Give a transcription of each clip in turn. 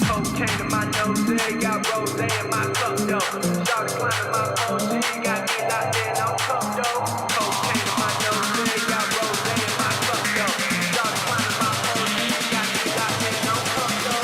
Cocaine in my nose, got rose in my cup though. Started climbing my phone, she got me locked in on cup though. Cocaine in my nose, got rose in my cup though. Started climbing my phone, she got me locked in on cup though.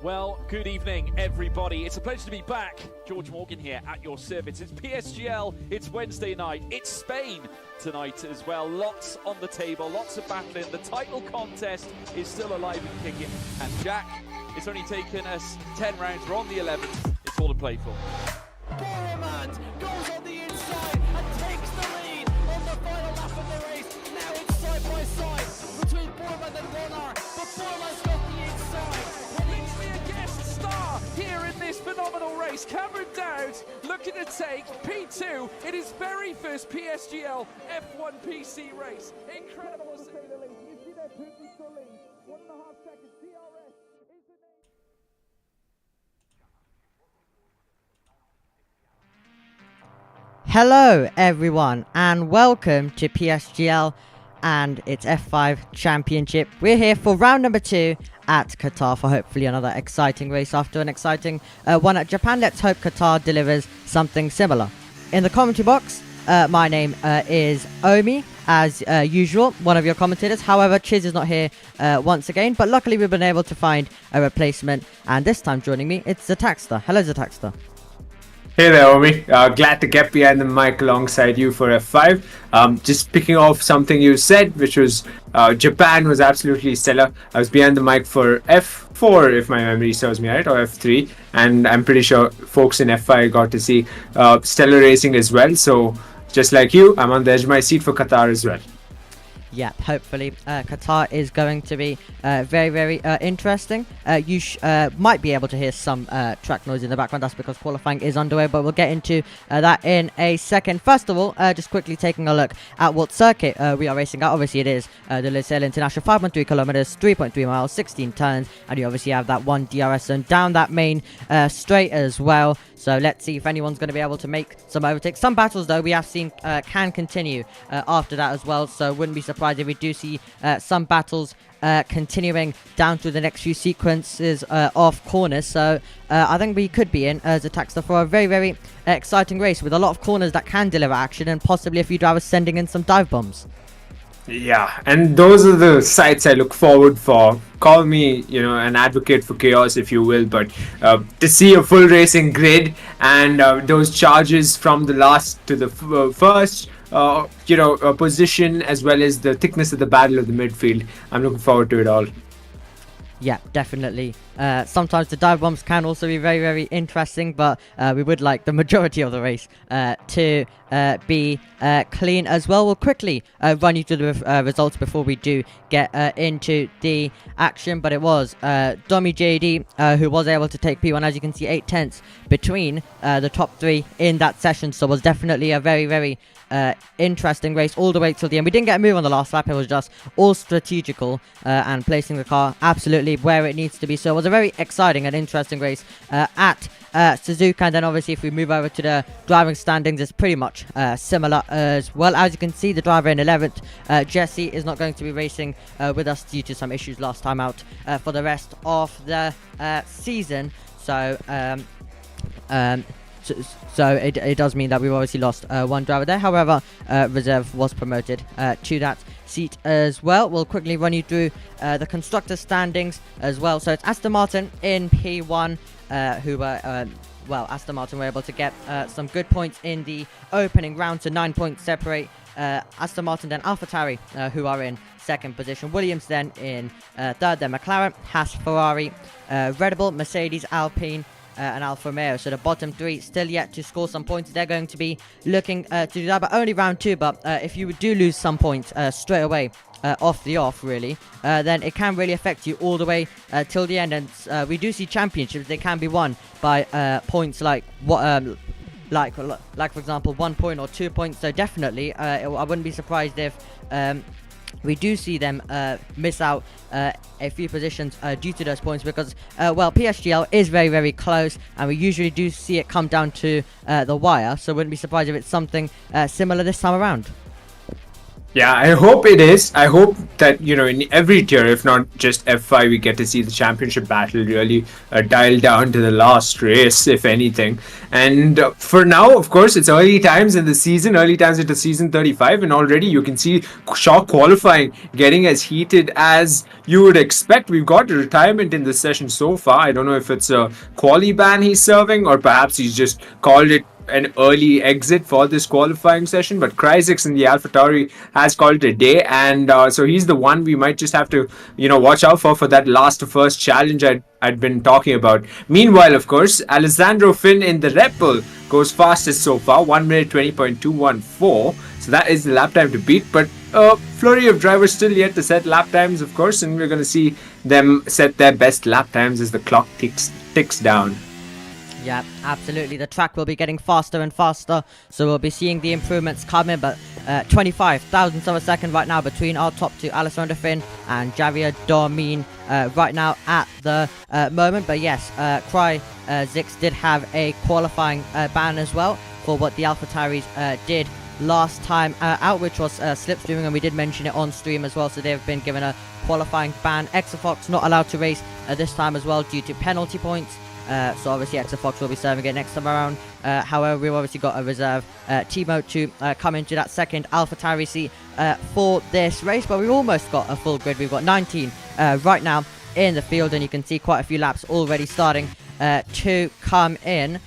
Well, good evening, everybody. It's a pleasure to be back. George Morgan here at your service. It's PSGL, it's Wednesday night, it's Spain tonight as well. Lots on the table, lots of battling. The title contest is still alive and kicking. And Jack, it's only taken us 10 rounds. We're on the 11th. It's all to play for. Boromant goes on the inside and takes the lead on the final lap of the race. Now it's side by side between Boromant and Warner, but Boromant's got the inside. A guest star here in this phenomenal race. Cameron Dowd looking to take P2 in his very first PSGL F1 PC race. Incredible to say the least. You see that pivotal lead. 1.5 seconds. DRS is the name. Hello everyone and welcome to PSGL and its F5 Championship. We're here for round number 2 at Qatar for hopefully another exciting race after an exciting one at Japan. Let's hope Qatar delivers something similar. In the commentary box, my name is Omi, as usual, one of your commentators. However, Chiz is not here once again, but luckily we've been able to find a replacement, and this time joining me, it's Zataxter. Hello, Zataxter. Hey there, Omi. Glad to get behind the mic alongside you for F5. Just picking off something you said, which was Japan was absolutely stellar. I was behind the mic for F4, if my memory serves me right, or F3, and I'm pretty sure folks in F5 got to see stellar racing as well. So, just like you, I'm on the edge of my seat for Qatar as well. Yeah, hopefully Qatar is going to be very, very interesting. You might be able to hear some track noise in the background. That's because qualifying is underway, but we'll get into that in a second. First of all, just quickly taking a look at what circuit we are racing at. Obviously, it is the Lusail International, 5.3 kilometers, 3.3 miles, 16 turns, and you obviously have that one DRS zone down that main straight as well. So let's see if anyone's going to be able to make some overtakes. Some battles, though, we have seen can continue after that as well. So wouldn't be surprised if we do see some battles continuing down through the next few sequences of corners. So I think we could be in as a Taxter for a very, very exciting race with a lot of corners that can deliver action and possibly a few drivers sending in some dive bombs. Yeah, and those are the sites I look forward for. Call me, an advocate for chaos, if you will, but to see a full racing grid and those charges from the last to the first, position, as well as the thickness of the battle of the midfield, I'm looking forward to it all. Yeah, definitely. Sometimes the dive bombs can also be very, very interesting, but we would like the majority of the race to be clean as well. We'll quickly run you through the results before we do get into the action, but it was Domi JD who was able to take P1. As you can see, 8 tenths between the top 3 in that session, so it was definitely a very, very interesting race all the way till the end. We didn't get a move on the last lap. It was just all strategical and placing the car absolutely where it needs to be. So it was a very exciting and interesting race at Suzuka. And then obviously if we move over to the driving standings, it's pretty much similar as well. As you can see, the driver in 11th, Jesse, is not going to be racing with us due to some issues last time out for the rest of the season. So it does mean that we've obviously lost one driver there. However, reserve was promoted to that seat as well. We'll quickly run you through the constructor standings as well. So it's Aston Martin in P1 who were well, Aston Martin were able to get some good points in the opening round, so 9 points separate Aston Martin, then AlphaTauri, who are in second position. Williams then in third, then McLaren, Haas, Ferrari, Red Bull, Mercedes, Alpine, and Alfa Romeo. So the bottom three still yet to score some points. They're going to be looking to do that, but only round 2. But if you do lose some points straight away, off the off really, then it can really affect you all the way till the end. And we do see championships, they can be won by points like what like for example 1 point or 2 points. So definitely I wouldn't be surprised if we do see them miss out a few positions due to those points, because well, PSGL is very, very close, and we usually do see it come down to the wire. So wouldn't be surprised if it's something similar this time around. Yeah, I hope it is. I hope that, in every tier, if not just F5, we get to see the championship battle really dial down to the last race, if anything. And for now, of course, it's early times in the season, early times into season 35, and already you can see shock qualifying getting as heated as you would expect. We've got a retirement in this session so far. I don't know if it's a quali ban he's serving, or perhaps he's just called it an early exit for this qualifying session, but Cryzix in the AlphaTauri has called it a day, and so he's the one we might just have to watch out for that last to first challenge I'd been talking about. Meanwhile, of course, Alessandro Finn in the Red Bull goes fastest so far, 1 minute 20.214, so that is the lap time to beat. But flurry of drivers still yet to set lap times, of course, and we're going to see them set their best lap times as the clock ticks down. Yeah, absolutely. The track will be getting faster and faster, so we'll be seeing the improvements coming. But 25 thousandths of a second right now between our top two, Alessandro Finn and Javier Dormin, right now at the moment. But yes, Cryzix did have a qualifying ban as well for what the AlphaTauris did last time out, which was slipstreaming, and we did mention it on stream as well. So they've been given a qualifying ban. Exafox not allowed to race this time as well due to penalty points. So obviously Exafox will be serving it next time around. However, we've obviously got a reserve Timo to come into that second AlphaTauri seat for this race. But we've almost got a full grid. We've got 19 right now in the field, and you can see quite a few laps already starting to come in.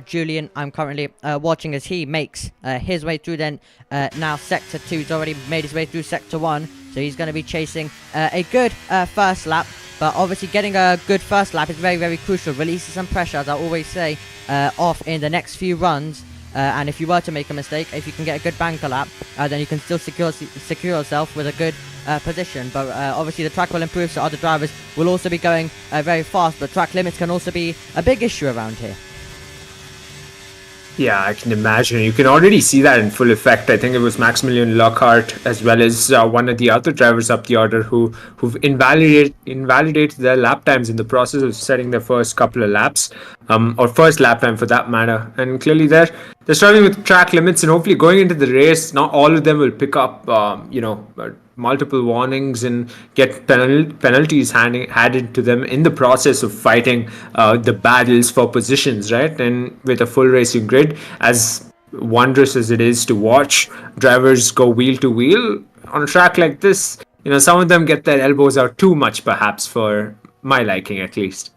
Julian, I'm currently watching as he makes his way through. Then now Sector 2, he's already made his way through Sector 1. So he's going to be chasing a good first lap. But obviously getting a good first lap is very, very crucial. Releases some pressure, as I always say, off in the next few runs. And if you were to make a mistake, if you can get a good banker lap, then you can still secure yourself with a good position. But obviously the track will improve, so other drivers will also be going very fast. But track limits can also be a big issue around here. Yeah, I can imagine. You can already see that in full effect. I think it was Maximilian Lockhart as well as one of the other drivers up the order who've invalidated their lap times in the process of setting their first couple of laps, or first lap time for that matter. And clearly they're struggling with track limits, and hopefully going into the race, not all of them will pick up, multiple warnings and get penalties added to them in the process of fighting the battles for positions, right? And with a full racing grid, as wondrous as it is to watch drivers go wheel to wheel on a track like this, some of them get their elbows out too much, perhaps, for my liking at least.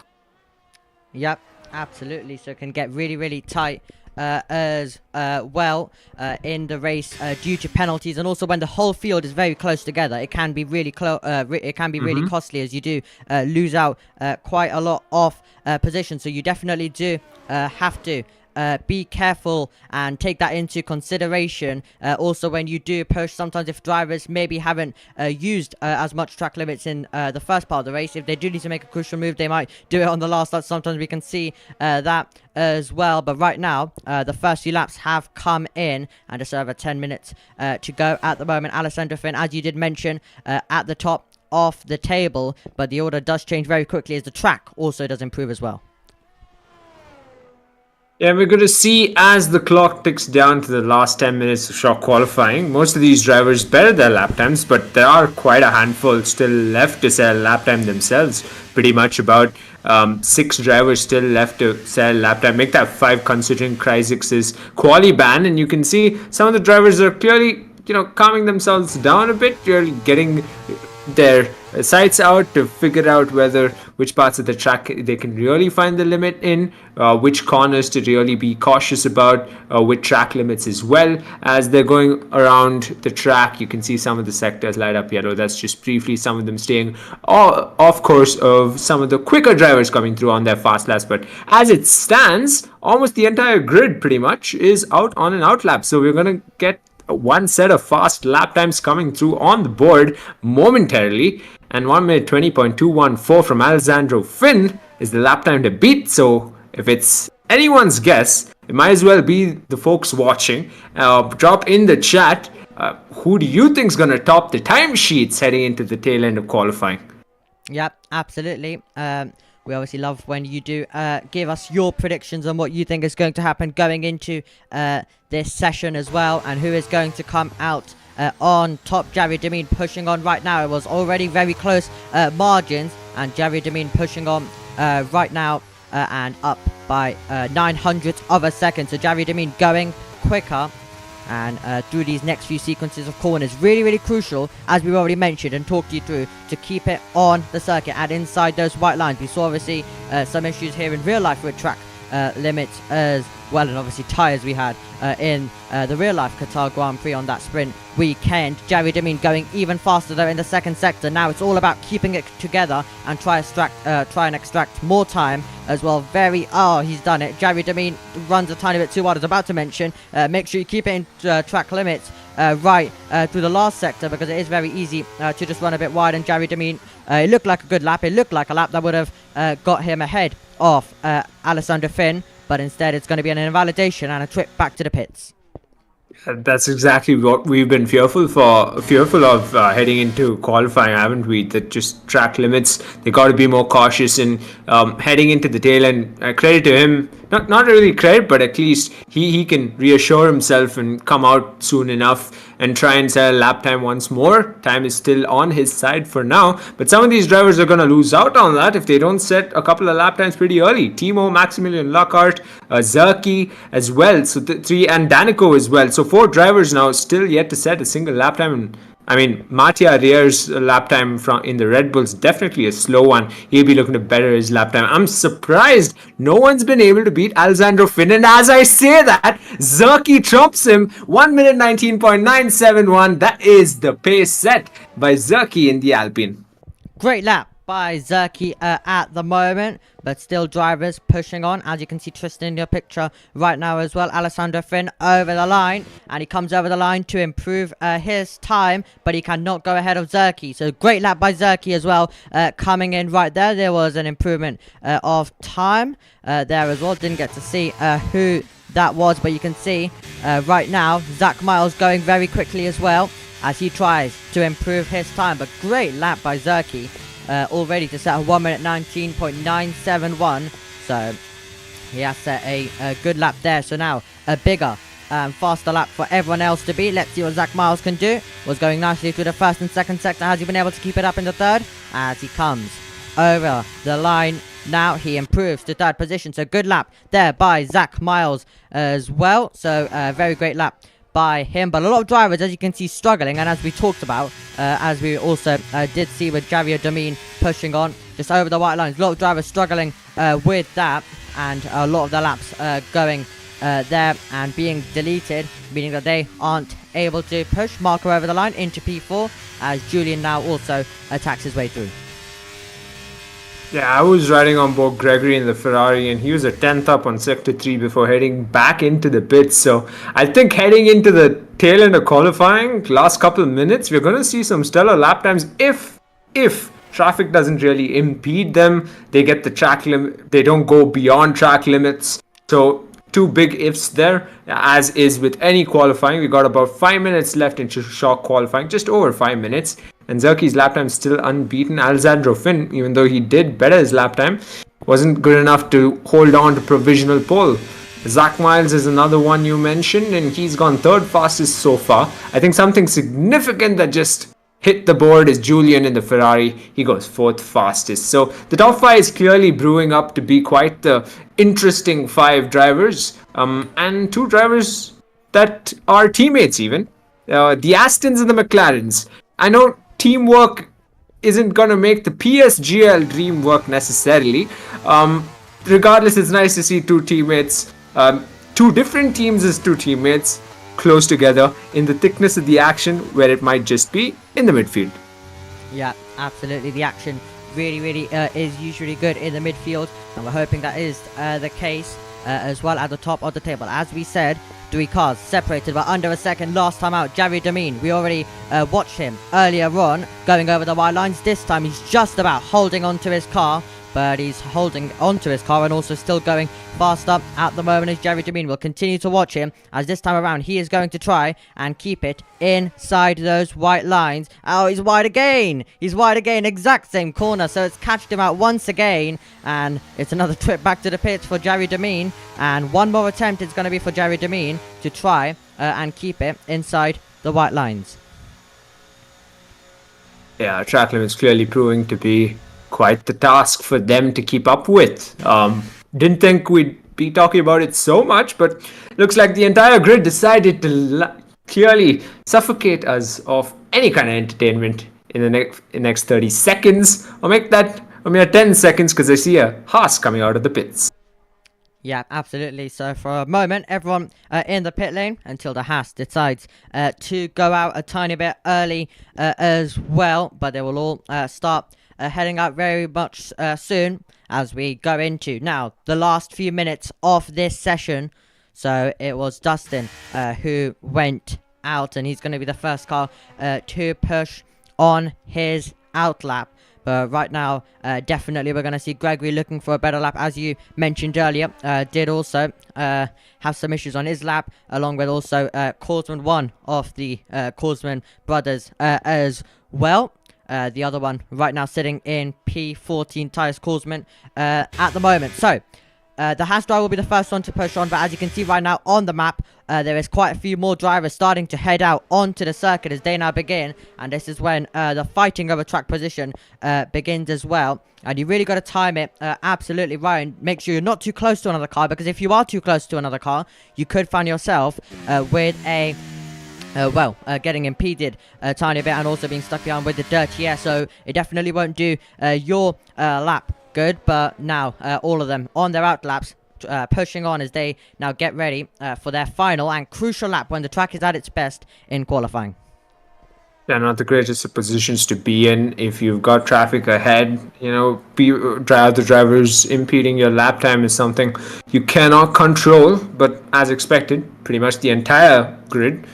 Yep, absolutely. So it can get really, really tight as well in the race due to penalties, and also when the whole field is very close together, it can be really it can be really costly, as you do lose out quite a lot of position. So you definitely do have to be careful and take that into consideration. Also, when you do push, sometimes if drivers maybe haven't used as much track limits in the first part of the race, if they do need to make a crucial move, they might do it on the last lap. Sometimes we can see that as well. But right now, the first few laps have come in, and just over 10 minutes to go at the moment. Alessandro Finn, as you did mention, at the top of the table, but the order does change very quickly as the track also does improve as well. Yeah, we're going to see as the clock ticks down to the last 10 minutes of shock qualifying. Most of these drivers better their lap times, but there are quite a handful still left to sell lap time themselves. Pretty much about 6 drivers still left to sell lap time. Make that 5 considering Cryzix's quali ban. And you can see some of the drivers are clearly, calming themselves down a bit. You're getting their sights out to figure out whether which parts of the track they can really find the limit in, which corners to really be cautious about with track limits as well. As they're going around the track, you can see some of the sectors light up yellow. That's just briefly some of them staying off course of some of the quicker drivers coming through on their fast laps. But as it stands, almost the entire grid pretty much is out on an out lap. So we're going to get one set of fast lap times coming through on the board momentarily, and 1 minute 20.214 from Alessandro Finn is the lap time to beat. So if it's anyone's guess, it might as well be the folks watching. Drop in the chat, who do you think is going to top the timesheets heading into the tail end of qualifying? Yep, absolutely. We obviously love when you do give us your predictions on what you think is going to happen going into this session as well, and who is going to come out on top. Javier Demine pushing on right now. It was already very close margins, and Javier Demine pushing on right now and up by 900th of a second. So Javier Demine going quicker. And through these next few sequences of corners, really crucial, as we've already mentioned and talked you through, to keep it on the circuit and inside those white lines. We saw obviously some issues here in real life with track limits as well, and obviously tyres we had in the real life Qatar Grand Prix on that sprint weekend. Javier Demine going even faster though in the second sector. Now it's all about keeping it together and try and extract more time as well. He's done it. Javier Demine runs a tiny bit too hard. I was about to mention, make sure you keep it in track limits right through the last sector, because it is very easy to just run a bit wide. And Javier Demine, it looked like a good lap. It looked like a lap that would have got him ahead of Alessandro Finn, but instead it's going to be an invalidation and a trip back to the pits. That's exactly what we've been fearful of heading into qualifying, haven't we? That just track limits, they got to be more cautious in heading into the tail end. Credit to him, not really credit, but at least he can reassure himself and come out soon enough and try and sell lap time once more. Time is still on his side for now, but some of these drivers are going to lose out on that if they don't set a couple of lap times pretty early. Timo, Maximilian Lockhart, Zerki as well, so three, and Danico as well. So 4 drivers now still yet to set a single lap time. And I mean, Mattia Reer's lap time in the Red Bulls definitely a slow one. He'll be looking to better his lap time. I'm surprised no one's been able to beat Alessandro Finn. And as I say that, Zerki trumps him. 1 minute 19.971. That is the pace set by Zerki in the Alpine. Great lap by Zerki at the moment, but still drivers pushing on. As you can see, Tristan in your picture right now as well. Alessandro Finn over the line, and he comes over the line to improve his time, but he cannot go ahead of Zerki. So great lap by Zerki as well, coming in right there. There was an improvement of time there as well. Didn't get to see who that was, but you can see right now Zach Miles going very quickly as well as he tries to improve his time. But great lap by Zerki. Already to set a 1 minute 19.971. So he has set a good lap there. So now a bigger faster lap for everyone else to beat. Let's see what Zach Miles can do. Was going nicely through the first and second sector. Has he been able to keep it up in the third? As he comes over the line now, he improves to third position. So good lap there by Zach Miles as well. So very great lap by him, but a lot of drivers, as you can see, struggling. And as we talked about, as we also did see with Javier Demine pushing on just over the white lines, a lot of drivers struggling with that, and a lot of the laps going there and being deleted, meaning that they aren't able to push. Marco over the line into P4 as Julian now also attacks his way through. Yeah, I was riding on board Gregory in the Ferrari, and he was a 10th up on Sector 3 before heading back into the pits. So I think heading into the tail end of qualifying, last couple of minutes, we're going to see some stellar lap times if traffic doesn't really impede them. They get the track limit, they don't go beyond track limits. So 2 big ifs there, as is with any qualifying. We got about 5 minutes left into shock qualifying, just over 5 minutes. And Zerki's lap time still unbeaten. Alessandro Finn, even though he did better his lap time, wasn't good enough to hold on to provisional pole. Zach Miles is another one you mentioned, and he's gone 3rd fastest so far. I think something significant that just hit the board is Julian in the Ferrari. He goes 4th fastest. So the top 5 is clearly brewing up to be quite the interesting 5 drivers. And 2 drivers that are teammates even. The Astons and the McLarens. I know teamwork isn't going to make the PSGL dream work necessarily. Regardless, it's nice to see two teammates, two different teams as two teammates, close together in the thickness of the action where it might just be in the midfield. Yeah, absolutely. The action really is usually good in the midfield, and we're hoping that is the case as well at the top of the table. As we said, 3 cars separated by under a second last time out. Jerry Demine, we already watched him earlier on going over the white lines. This time he's just about holding onto his car, but he's holding onto his car and also still going faster at the moment as Jerry Demine. We'll continue to watch him as this time around he is going to try and keep it inside those white lines. Oh, he's wide again. He's wide again. Exact same corner. So it's catched him out once again. And it's another trip back to the pits for Jerry Demine. And one more attempt is going to be for Jerry Demine to try and keep it inside the white lines. Yeah, track limit is clearly proving to be quite the task for them to keep up with. Didn't think we'd be talking about it so much, but looks like the entire grid decided to clearly suffocate us of any kind of entertainment in the next 30 seconds, or make that a mere 10 seconds because I see a Haas coming out of the pits. Yeah, absolutely. So for a moment, everyone in the pit lane until the Haas decides to go out a tiny bit early as well, but they will all start heading out very much soon as we go into now the last few minutes of this session. So it was Dustin who went out, and he's going to be the first car to push on his outlap. But right now, definitely we're going to see Gregory looking for a better lap, as you mentioned earlier. Did also have some issues on his lap, along with also Korsman, one of the Korsman brothers as well. The other one right now sitting in P14 tyres, Korsman, at the moment. So the Haas driver will be the first one to push on, but as you can see right now on the map, there is quite a few more drivers starting to head out onto the circuit as they now begin, and this is when the fighting over track position begins as well. And you really got to time it absolutely right, and make sure you're not too close to another car, because if you are too close to another car, you could find yourself with a getting impeded a tiny bit, and also being stuck behind with the dirty air. So it definitely won't do your lap good. But now all of them on their out laps, pushing on as they now get ready for their final and crucial lap when the track is at its best in qualifying. They're not the greatest of positions to be in if you've got traffic ahead. You know, the drivers impeding your lap time is something you cannot control. But as expected, pretty much the entire grid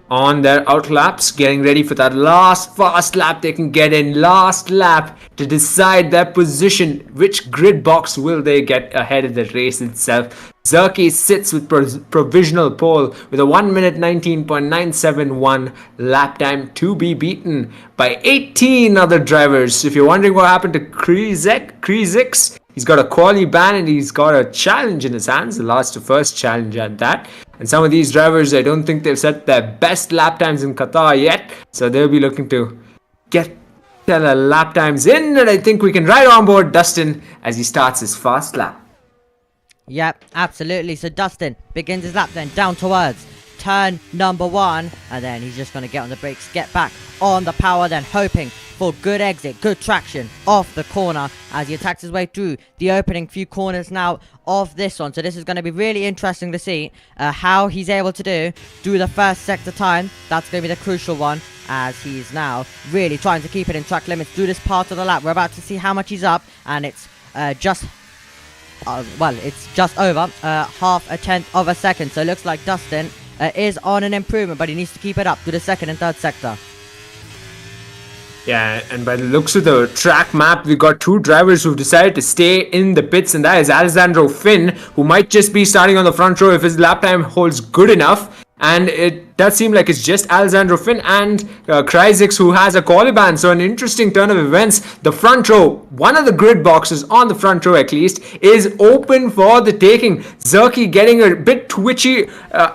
on their out laps, getting ready for that last fast lap they can get in, last lap to decide their position. Which grid box will they get ahead of the race itself? Zerky sits with provisional pole with a 1 minute 19.971 lap time to be beaten by 18 other drivers. If you're wondering what happened to Krizix, he's got a quali ban and he's got a challenge in his hands, the last to first challenge at that. And some of these drivers, I don't think they've set their best lap times in Qatar yet, so they'll be looking to get their lap times in, and I think we can ride on board Dustin as he starts his fast lap. Yep, absolutely. So Dustin begins his lap then down towards turn number 1, and then he's just going to get on the brakes, get back on the power, then hoping for good exit, good traction off the corner as he attacks his way through the opening few corners now of this one. So this is going to be really interesting to see how he's able to do through the first sector time. That's going to be the crucial one, as he's now really trying to keep it in track limits through this part of the lap. We're about to see how much he's up, and it's just over half a tenth of a second. So it looks like Dustin is on an improvement, but he needs to keep it up to the second and third sector. Yeah, and by the looks of the track map, we got two drivers who've decided to stay in the pits, and that is Alessandro Finn, who might just be starting on the front row if his lap time holds good enough. And it does seem like it's just Alessandro Finn and Krizix who has a quali ban. So an interesting turn of events. The front row, one of the grid boxes on the front row at least, is open for the taking. Zerky getting a bit twitchy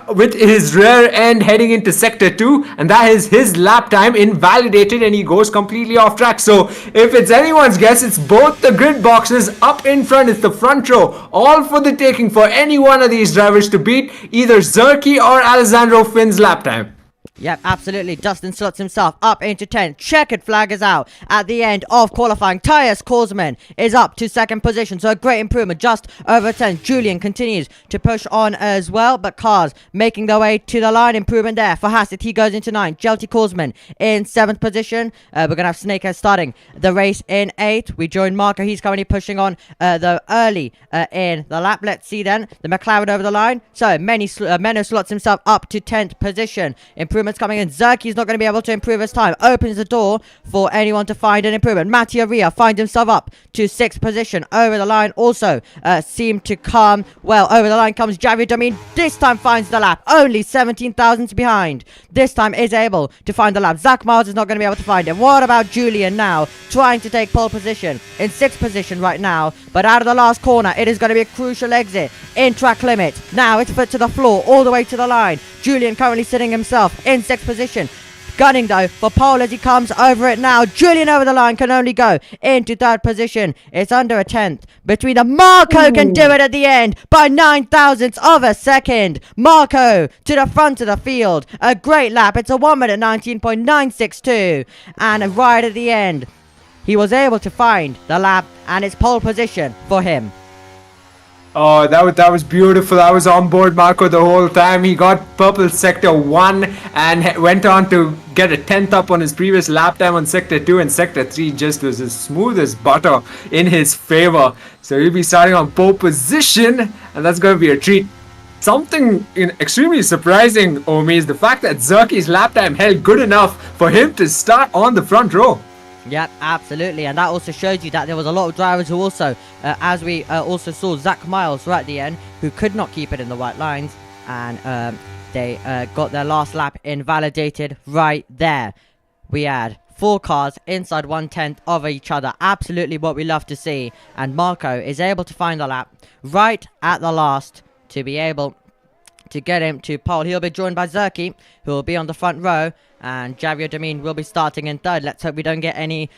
with his rear end heading into sector 2. And that is his lap time invalidated, and he goes completely off track. So if it's anyone's guess, it's both the grid boxes up in front. It's the front row, all for the taking for any one of these drivers to beat either Zerky or Alessandro Finn's lap time. Yep, absolutely. Dustin slots himself up into 10th. Checkered flag is out at the end of qualifying. Tyus Korsman is up to 2nd position, so a great improvement just over 10th. Julian continues to push on as well, but cars making their way to the line. Improvement there for Hassett. He goes into 9th. Jelty Korsman in 7th position. We're going to have Snakehead starting the race in 8th. We join Marco. He's currently pushing on the early in the lap. Let's see then the McLaren over the line. So Menno slots himself up to 10th position. Improvements coming in. Zerki's not going to be able to improve his time. Opens the door for anyone to find an improvement. Mattia Ria finds himself up to 6th position. Over the line also seemed to come. Well, over the line comes Javier Domin. This time finds the lap. Only 17 thousandths behind. This time is able to find the lap. Zach Miles is not going to be able to find him. What about Julian now? Trying to take pole position. In 6th position right now. But out of the last corner, it is going to be a crucial exit in track limit. Now it's foot to the floor all the way to the line. Julian currently sitting himself in 6th position. Gunning though for pole as he comes over it now. Julian over the line can only go into 3rd position. It's under a 10th between the Marco can do it at the end by 9 thousandths of a second. Marco to the front of the field. A great lap. It's a 1 minute 19.962. And right at the end, he was able to find the lap and it's pole position for him. Oh, that was beautiful. I was on board Marco the whole time. He got purple sector 1 and went on to get a 10th up on his previous lap time on sector 2, and sector 3 just was as smooth as butter in his favor. So he'll be starting on pole position, and that's going to be a treat. Something extremely surprising, Omi, is the fact that Zerki's lap time held good enough for him to start on the front row. Yep, absolutely, and that also shows you that there was a lot of drivers who also, as we also saw Zach Miles right at the end, who could not keep it in the white lines, and they got their last lap invalidated right there. We had 4 cars inside 1/10 of each other, absolutely what we love to see, and Marco is able to find the lap right at the last to be able to get him to pole. He'll be joined by Zerki, who will be on the front row, and Javier Domin will be starting in 3rd. Let's hope we don't get any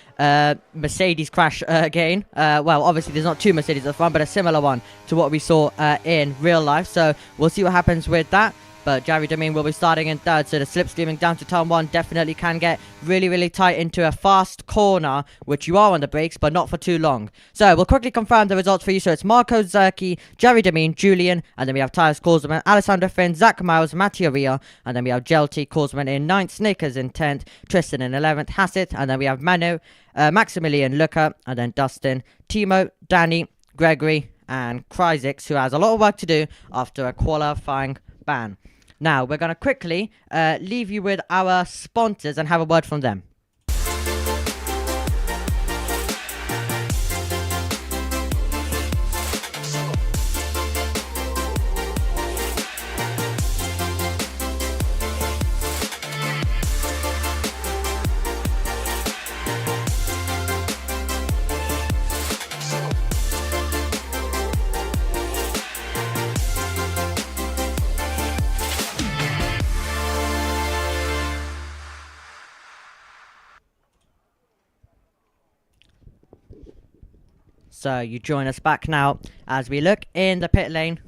Mercedes crash again. Well, obviously there's not 2 Mercedes at the front, but a similar one to what we saw in real life. So we'll see what happens with that. But Javier Domin will be starting in 3rd, so the slipstreaming down to turn 1 definitely can get really, really tight into a fast corner, which you are on the brakes, but not for too long. So we'll quickly confirm the results for you. So it's Marco Zerki, Javier Domin, Julian, and then we have Tyus Korsman, Alessandro Finn, Zach Miles, Mattia Ria, and then we have Jelty Korsman in 9th, Snickers in 10th, Tristan in 11th, Hassett, and then we have Manu, Maximilian Luca, and then Dustin, Timo, Danny, Gregory, and Kryzix, who has a lot of work to do after a qualifying ban. Now, we're going to quickly leave you with our sponsors and have a word from them. So you join us back now as we look in the pit lane.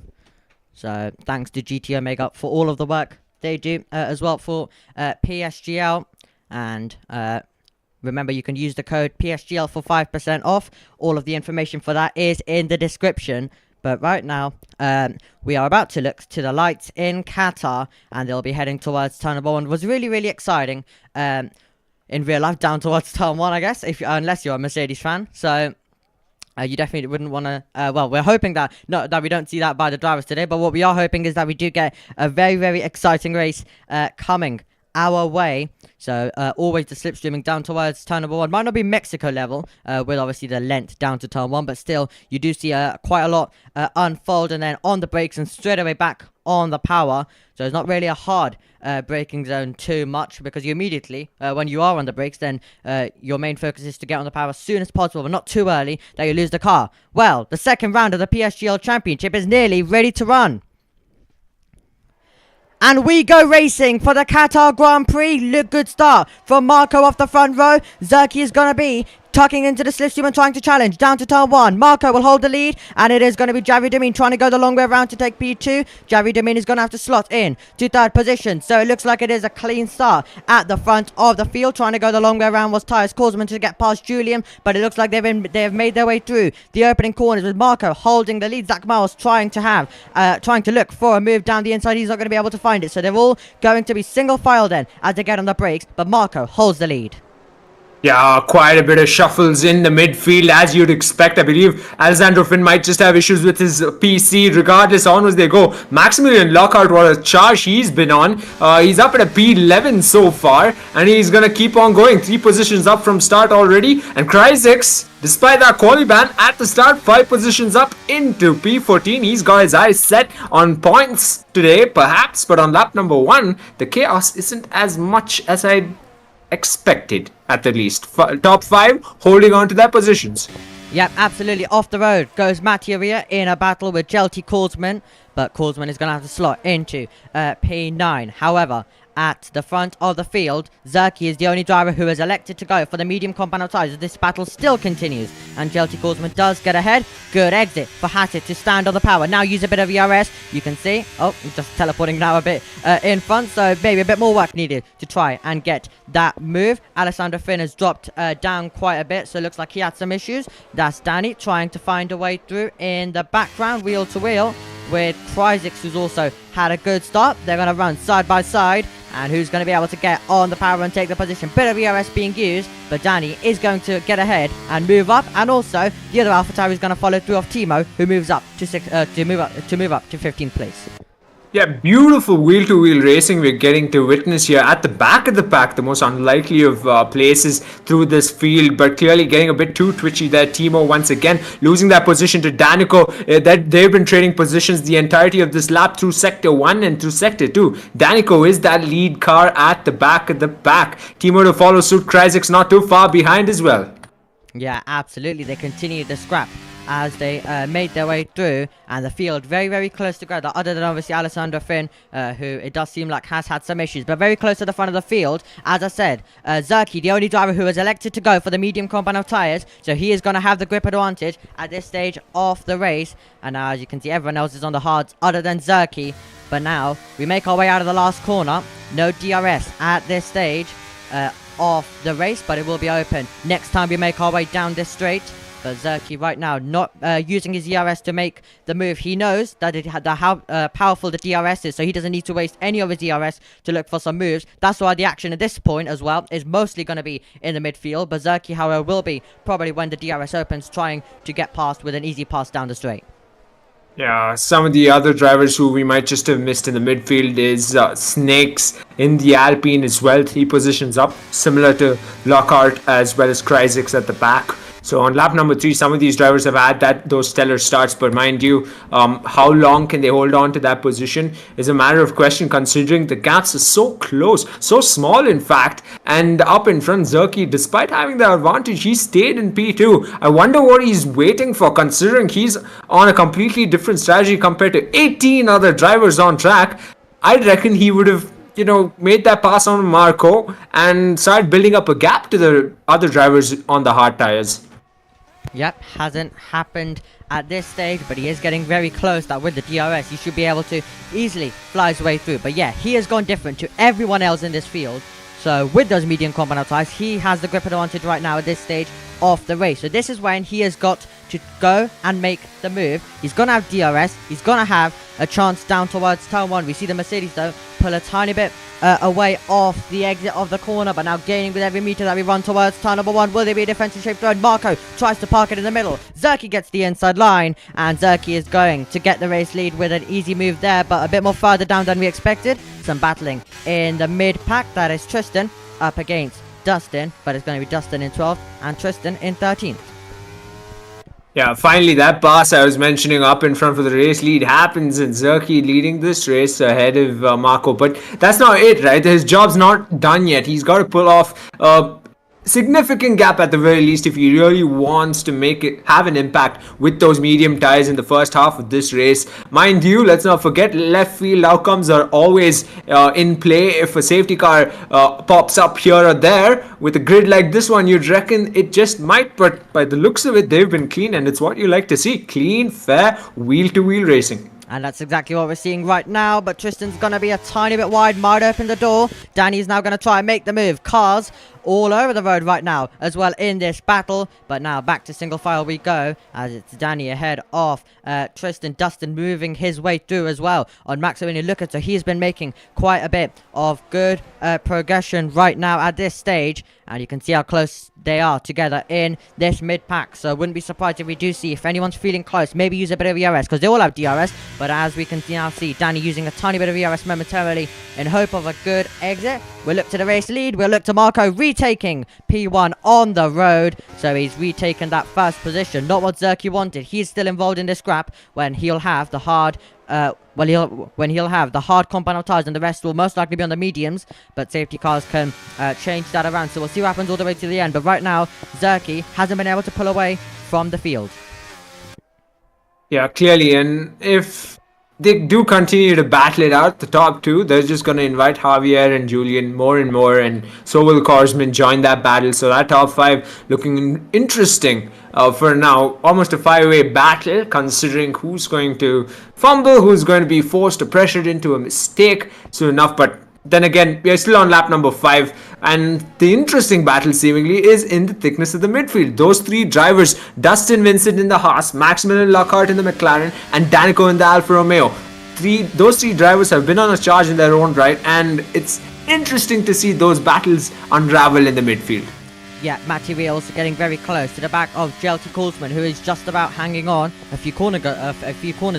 So thanks to GT Omega for all of the work they do as well for PSGL. And remember, you can use the code PSGL for 5% off. All of the information for that is in the description. But right now, we are about to look to the lights in Qatar, and they'll be heading towards turn number 1. It was really, really exciting in real life, down towards turn 1, I guess, unless you're a Mercedes fan. So you definitely wouldn't want to, well, we're hoping that we don't see that by the drivers today, but what we are hoping is that we do get a very, very exciting race coming our way. So always the slipstreaming down towards turn number 1. Might not be Mexico level with obviously the length down to turn 1, but still you do see quite a lot unfold, and then on the brakes and straight away back on the power. So it's not really a hard braking zone too much, because you immediately, when you are on the brakes, then your main focus is to get on the power as soon as possible, but not too early that you lose the car. Well, the second round of the PSGL Championship is nearly ready to run. And we go racing for the Qatar Grand Prix. Look, good start from Marco off the front row. Zerki is going to be tucking into the slipstream and trying to challenge. Down to turn 1. Marco will hold the lead, and it is going to be Javi Demin trying to go the long way around to take P2. Javi Demin is going to have to slot in to third position. So it looks like it is a clean start at the front of the field. Trying to go the long way around was Tyus Korsman to get past Julian, but it looks like they have made their way through the opening corners with Marco holding the lead. Zach Miles trying to look for a move down the inside. He's not going to be able to find it. So they're all going to be single file then as they get on the brakes, but Marco holds the lead. Yeah, quite a bit of shuffles in the midfield, as you'd expect. I believe Alessandro Finn might just have issues with his PC. Regardless, onwards they go. Maximilian Lockhart, what a charge he's been on. He's up at a P11 so far, and he's going to keep on going. 3 positions up from start already. And Cryzex, despite that quali ban at the start, 5 positions up into P14. He's got his eyes set on points today, perhaps. But on lap number 1, the chaos isn't as much as I expected, at the least. Top 5 holding on to their positions. Yep, absolutely. Off the road goes Mattia in a battle with Jelty Korsman, but Korsman is going to have to slot into P9. However, at the front of the field, Zerky is the only driver who has elected to go for the medium compound of tyres. This battle still continues, and Jelty Korsman does get ahead. Good exit for Hassett to stand on the power. Now use a bit of ERS. You can see, he's just teleporting now a bit in front, so maybe a bit more work needed to try and get that move. Alessandro Finn has dropped down quite a bit, so it looks like he had some issues. That's Danny trying to find a way through in the background, wheel to wheel, with Cryzex, who's also had a good start. They're going to run side by side, and who's going to be able to get on the power and take the position. Bit of ERS being used, but Danny is going to get ahead and move up, and also the other AlphaTauri is going to follow through of Timo, who moves up to move up to 15th place. Yeah, beautiful wheel-to-wheel racing we're getting to witness here at the back of the pack, the most unlikely of places through this field, but clearly getting a bit too twitchy there. Timo once again losing that position to Danico. That they've been trading positions the entirety of this lap through Sector 1 and through Sector 2. Danico is that lead car at the back of the pack. Timo to follow suit. Cryzex not too far behind as well. Yeah, absolutely. They continue the scrap as they made their way through, and the field very, very close together, other than obviously Alessandro Finn, who it does seem like has had some issues, but very close to the front of the field. As I said, Zerky, the only driver who has elected to go for the medium compound of tyres, so he is going to have the grip advantage at this stage of the race. And now, as you can see, everyone else is on the hards other than Zerky. But now we make our way out of the last corner. No DRS at this stage of the race, but it will be open next time we make our way down this straight. But Zerky right now not using his DRS to make the move. He knows that how powerful the DRS is, so he doesn't need to waste any of his DRS to look for some moves. That's why the action at this point as well is mostly going to be in the midfield. But Zerky, however, will be probably when the DRS opens, trying to get past with an easy pass down the straight. Yeah, some of the other drivers who we might just have missed in the midfield is Snakes in the Alpine as well. 3 positions up, similar to Lockhart as well as Cryzex at the back. So on lap number 3, some of these drivers have had those stellar starts, but mind you, how long can they hold on to that position is a matter of question, considering the gaps are so close, so small in fact. And up in front, Zerky, despite having the advantage, he stayed in P2. I wonder what he's waiting for, considering he's on a completely different strategy compared to 18 other drivers on track. I reckon he would have made that pass on Marco and started building up a gap to the other drivers on the hard tires. Yep, hasn't happened at this stage, but he is getting very close. That with the DRS, he should be able to easily fly his way through. But yeah, he has gone different to everyone else in this field. So with those medium compound tires, he has the grip advantage right now at this stage of the race. So this is when he has got to go and make the move. He's going to have DRS. He's going to have a chance down towards turn 1. We see the Mercedes though pull a tiny bit away off the exit of the corner, but now gaining with every meter that we run towards turn number 1. Will there be a defensive shape thrown? Marco tries to park it in the middle. Zerky gets the inside line, and Zerky is going to get the race lead with an easy move there, but a bit more further down than we expected. Some battling in the mid pack. That is Tristan up against Dustin, but it's going to be Dustin in 12th and Tristan in 13th. Yeah, finally that pass I was mentioning up in front for the race lead happens, and Zerky leading this race ahead of Marco. But that's not it, right? His job's not done yet. He's got to pull off significant gap at the very least if he really wants to have an impact with those medium tires in the first half of this race. Mind you, let's not forget, left field outcomes are always in play. If a safety car pops up here or there with a grid like this one, you'd reckon it just might, but by the looks of it, they've been clean, and it's what you like to see. Clean, fair, wheel-to-wheel racing. And that's exactly what we're seeing right now, but Tristan's going to be a tiny bit wide, might open the door. Danny's now going to try and make the move. Cars all over the road right now as well in this battle, but now back to single file we go as it's Danny ahead of Tristan. Dustin moving his way through as well on Maximilian Lucas, so he's been making quite a bit of good progression right now at this stage, and you can see how close they are together in this mid-pack. So wouldn't be surprised if we do see, if anyone's feeling close, maybe use a bit of ERS, because they all have DRS, but as we can now see, Danny using a tiny bit of ERS momentarily in hope of a good exit. We'll look to the race lead. We'll look to Marco retaking P1 on the road, so he's retaken that first position. Not what Zerky wanted. He's still involved in this scrap when he'll have the hard he'll have the hard compound tires, and the rest will most likely be on the mediums, but safety cars can change that around, so we'll see what happens all the way to the end. But right now, Zerky hasn't been able to pull away from the field. Yeah, clearly, and if they do continue to battle it out, the top two, they're just going to invite Javier and Julian more and more, and so will Korsman join that battle. So that top five looking interesting for now. Almost a five-way battle, considering who's going to fumble, who's going to be forced or pressured into a mistake soon enough. But then again, we are still on lap number 5, and the interesting battle seemingly is in the thickness of the midfield. Those three drivers, Dustin Vincent in the Haas, Maximilian Lockhart in the McLaren, and Danico in the Alfa Romeo. Those three drivers have been on a charge in their own right, and it's interesting to see those battles unravel in the midfield. Yeah, Matty Reels getting very close to the back of Jelty Koolsman, who is just about hanging on. A few corners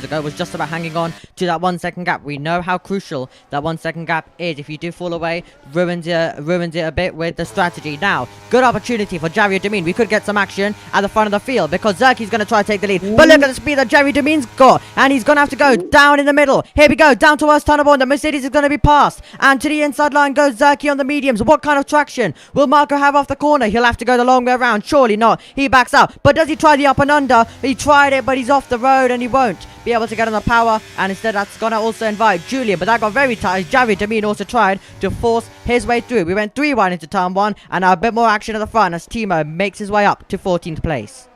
ago was just about hanging on to that 1 second gap. We know how crucial that 1 second gap is. If you do fall away, ruins it a bit with the strategy. Now, good opportunity for Javier Demin. We could get some action at the front of the field because Zerky's going to try to take the lead. But look at the speed that Javier Demin's got, and he's going to have to go down in the middle. Here we go, down towards Tunnelborn. The Mercedes is going to be passed, and to the inside line goes Zerky on the mediums. What kind of traction will Marco have off the corner? He'll have to go the long way around. Surely not. He backs out. But does he try the up and under? He tried it, but he's off the road and he won't be able to get on the power. And instead, that's going to also invite Julian. But that got very tight. Javier Demin also tried to force his way through. We went 3 wide into turn 1, and now a bit more action at the front as Timo makes his way up to 14th place.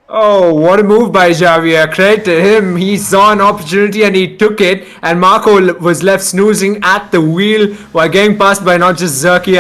Oh, what a move by Javier. Credit to him. He saw an opportunity and he took it. And Marco was left snoozing at the wheel while getting passed by not just Zerky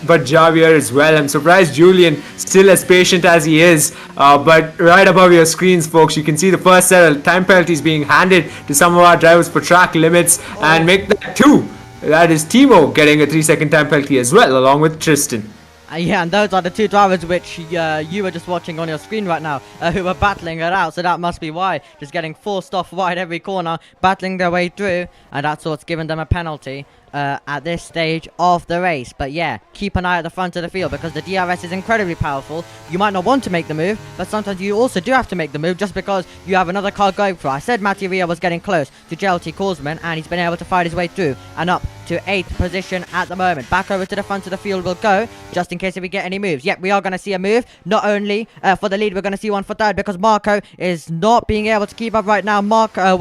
but Javier as well. I'm surprised Julian still as patient as he is. But right above your screens, folks, you can see the first set of time penalties being handed to some of our drivers for track limits. And make that 2. That is Timo getting a 3-second time penalty as well, along with Tristan. Yeah, and those are the 2 drivers which you were just watching on your screen right now, who were battling it out, so that must be why. Just getting forced off wide every corner, battling their way through, and that's what's given them a penalty at this stage of the race. But yeah, keep an eye at the front of the field because the DRS is incredibly powerful. You might not want to make the move, but sometimes you also do have to make the move just because you have another car going for it. I said Matty Ria was getting close to JLT Korsman, and he's been able to fight his way through and up to 8th position at the moment. Back over to the front of the field we'll go, just in case if we get any moves. Yep, we are going to see a move, not only for the lead, we're going to see one for third because Marco is not being able to keep up right now. Marco's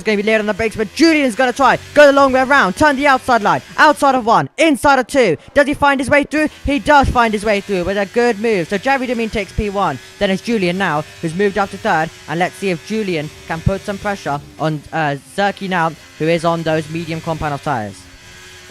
going to be late on the brakes, but Julian's going to try, go the long way around, turn the outside line, outside of 1, inside of 2. Does he find his way through? He does find his way through with a good move. So Javi Demin takes P1, then it's Julian now, who's moved up to third, and let's see if Julian can put some pressure on Zerky now, who is on those medium compound of tires.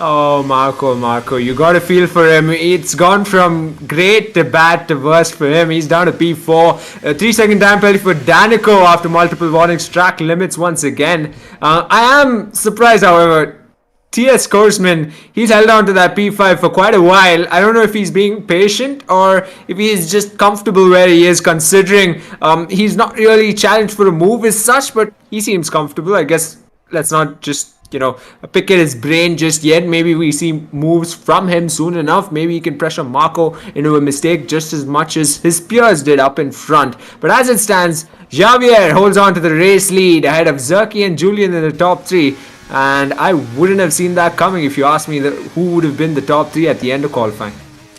Oh, Marco, you got to feel for him. It's gone from great to bad to worst for him. He's down to P4. A 3-second time penalty for Danico after multiple warnings. Track limits once again. I am surprised, however. TS Korsman, he's held on to that P5 for quite a while. I don't know if he's being patient or if he's just comfortable where he is, considering he's not really challenged for a move as such, but he seems comfortable. I guess let's not just pick at his brain just yet. Maybe we see moves from him soon enough. Maybe he can pressure Marco into a mistake just as much as his peers did up in front. But as it stands, Javier holds on to the race lead ahead of Zerky and Julian in the top 3. And I wouldn't have seen that coming if you asked me who would have been the top 3 at the end of qualifying.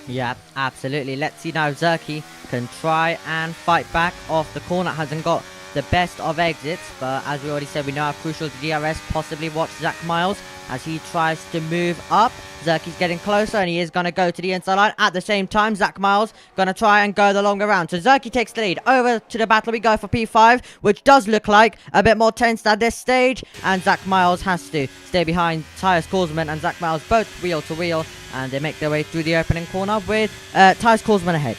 Yeah, absolutely. Let's see now. Zerky can try and fight back off the corner. Hasn't got the best of exits, but as we already said, we know how crucial the DRS. Possibly watch Zach Miles as he tries to move up. Zerky's getting closer, and he is going to go to the inside line. At the same time, Zach Miles going to try and go the longer round. So Zerky takes the lead. Over to the battle we go for P5, which does look like a bit more tense at this stage. And Zach Miles has to stay behind Tyus Korsman and Zach Miles both wheel to wheel. And they make their way through the opening corner with Tyus Korsman ahead.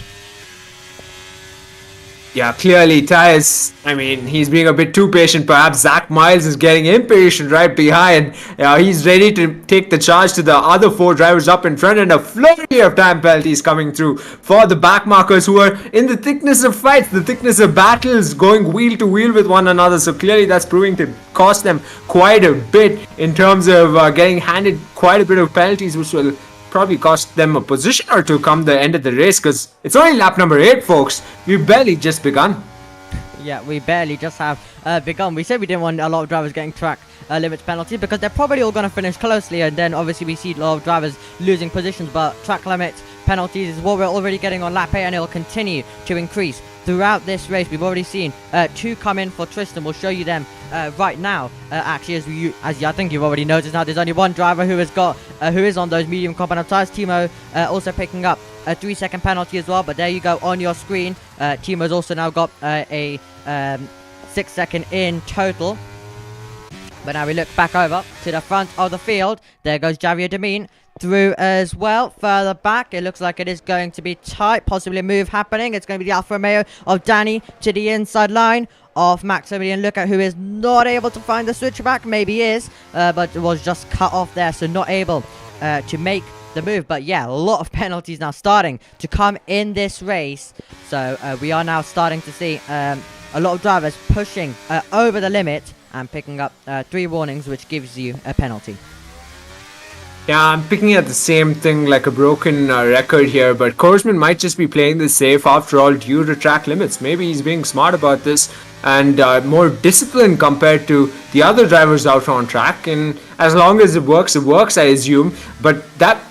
Yeah, clearly Tyus, I mean, he's being a bit too patient. Perhaps Zach Miles is getting impatient right behind. He's ready to take the charge to the other 4 drivers up in front, and a flurry of time penalties coming through for the backmarkers who are in the thickness of fights, the thickness of battles, going wheel to wheel with one another. So clearly that's proving to cost them quite a bit in terms of getting handed quite a bit of penalties, which will probably cost them a position or two come the end of the race, because it's only lap number 8, folks. We've barely just begun. Yeah, we barely just have begun. We said we didn't want a lot of drivers getting track limits penalties because they're probably all going to finish closely, and then obviously we see a lot of drivers losing positions, but track limits penalties is what we're already getting on lap 8, and it will continue to increase throughout this race. We've already seen 2 come in for Tristan. We'll show you them right now. Actually, as I think you've already noticed now, there's only one driver who has got who is on those medium compound tires. Timo also picking up a 3-second penalty as well, but there you go on your screen. Timo's also now got a 6-second in total. But now we look back over to the front of the field. There goes Javier Demin through as well. Further back, it looks like it is going to be tight. Possibly a move happening. It's going to be the Alfa Romeo of Danny to the inside line of Maximilian Luca, who is not able to find the switchback. Maybe is, but was just cut off there, so not able to make the move. But yeah, a lot of penalties now starting to come in this race. So we are now starting to see a lot of drivers pushing over the limit and picking up 3 warnings, which gives you a penalty. Yeah, I'm picking at the same thing like a broken record here, but Korsman might just be playing this safe after all due to track limits. Maybe he's being smart about this and more disciplined compared to the other drivers out on track. And as long as it works, I assume. But that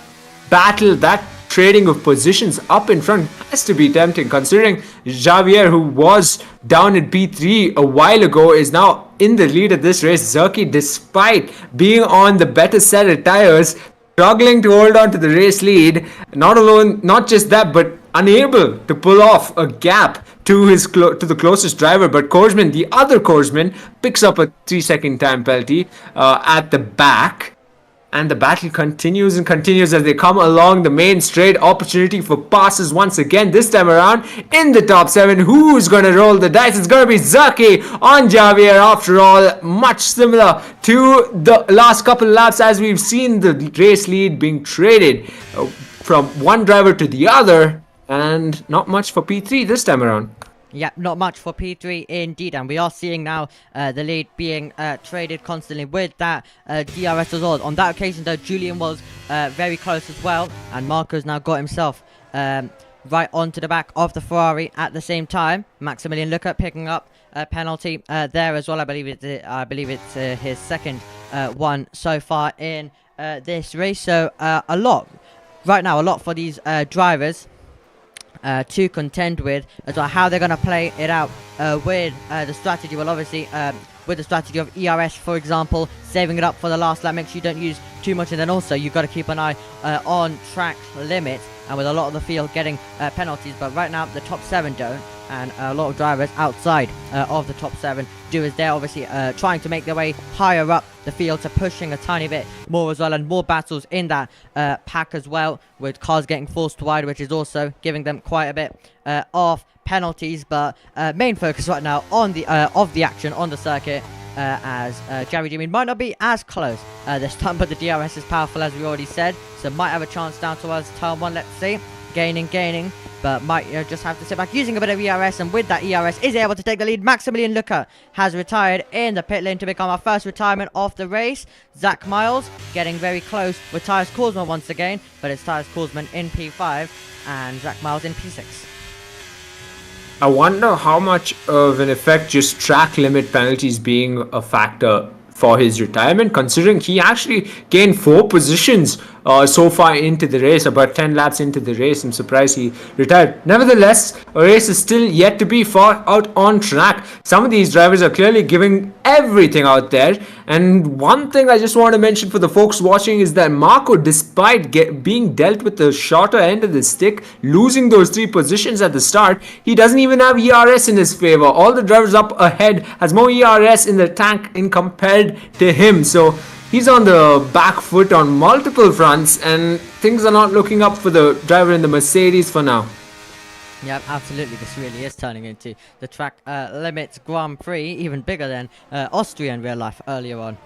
battle, that trading of positions up in front has to be tempting, considering Javier, who was down at P3 a while ago, is now in the lead of this race. Zerky, despite being on the better set of tires, struggling to hold on to the race lead. Not just that, but unable to pull off a gap to the closest driver. But Korsman, the other Korsman, picks up a 3-second time penalty at the back. And the battle continues and continues as they come along the main straight. Opportunity for passes once again, this time around in the top 7. Who's going to roll the dice? It's going to be Zerky on Javier. After all, much similar to the last couple of laps, as we've seen the race lead being traded from one driver to the other. And not much for P3 this time around. Yeah, not much for P3 indeed, and we are seeing now the lead being traded constantly with that DRS as well. On that occasion though, Julian was very close as well, and Marco's now got himself right onto the back of the Ferrari at the same time. Maximilian Luca picking up a penalty there as well. I believe it's his second one so far in this race. So a lot for these drivers to contend with as well. How they're going to play it out with the strategy. Well, obviously with the strategy of ERS, for example, saving it up for the last lap, make sure you don't use too much, and then also you've got to keep an eye on track limits, and with a lot of the field getting penalties. But right now the top 7 don't, and a lot of drivers outside of the top 7 do, as they're obviously trying to make their way higher up the field, so pushing a tiny bit more as well, and more battles in that pack as well, with cars getting forced wide, which is also giving them quite a bit of penalties. But main focus right now on the of the action on the circuit, as Jerry Demin might not be as close this time, but the DRS is powerful, as we already said, so might have a chance down towards turn 1. Let's see, gaining, but might just have to sit back using a bit of ERS, and with that ERS is able to take the lead. Maximilian Luca has retired in the pit lane to become our first retirement of the race. Zach Miles getting very close with Tyus Korsman once again, but it's Tyus Korsman in P5 and Zach Miles in P6. I wonder how much of an effect just track limit penalties being a factor for his retirement, considering he actually gained 4 positions so far into the race, about 10 laps into the race. I'm surprised he retired. Nevertheless, a race is still yet to be fought out on track. Some of these drivers are clearly giving everything out there. And one thing I just want to mention for the folks watching is that Marco, despite being dealt with the shorter end of the stick, losing those 3 positions at the start, he doesn't even have ERS in his favor. All the drivers up ahead has more ERS in the tank in compared to him. So he's on the back foot on multiple fronts, and things are not looking up for the driver in the Mercedes for now. Yep, absolutely. This really is turning into the track limits Grand Prix, even bigger than Austria in real life earlier on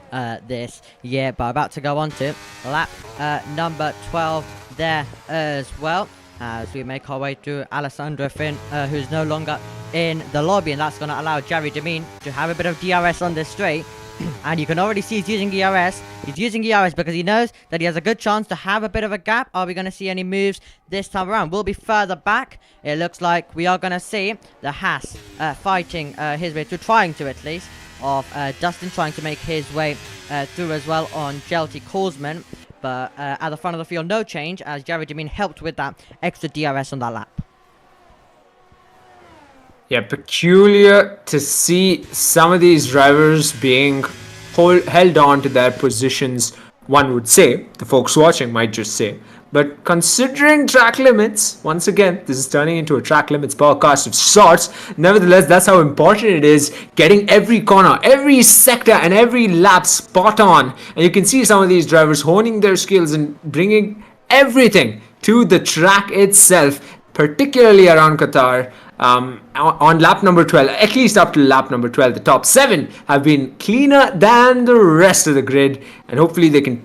this year. But about to go on to lap number 12 there as well, as we make our way through Alessandro Finn, who's no longer in the lobby, and that's going to allow Jerry Demine to have a bit of DRS on this straight. And you can already see he's using ERS. He's using ERS because he knows that he has a good chance to have a bit of a gap. Are we going to see any moves this time around? We'll be further back. It looks like we are going to see the Haas fighting his way through, trying to at least, of Dustin trying to make his way through as well on Jelty Korsman. But at the front of the field, no change, as Jerry Demine helped with that extra DRS on that lap. Yeah, peculiar to see some of these drivers being held on to their positions, one would say. The folks watching might just say. But considering track limits, once again, this is turning into a track limits podcast of sorts. Nevertheless, that's how important it is, getting every corner, every sector, and every lap spot on. And you can see some of these drivers honing their skills and bringing everything to the track itself, particularly around Qatar. On lap number 12, at least up to lap number 12, the top 7 have been cleaner than the rest of the grid, and hopefully they can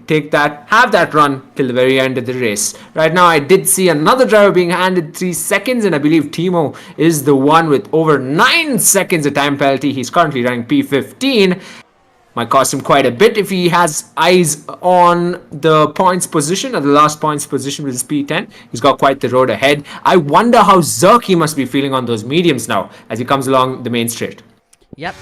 have that run till the very end of the race. Right now, I did see another driver being handed 3 seconds, and I believe Timo is the one with over 9 seconds of time penalty. He's currently running P15. Might cost him quite a bit if he has eyes on the points position, or the last points position with his P10. He's got quite the road ahead. I wonder how Zerky must be feeling on those mediums now as he comes along the main straight. Yep,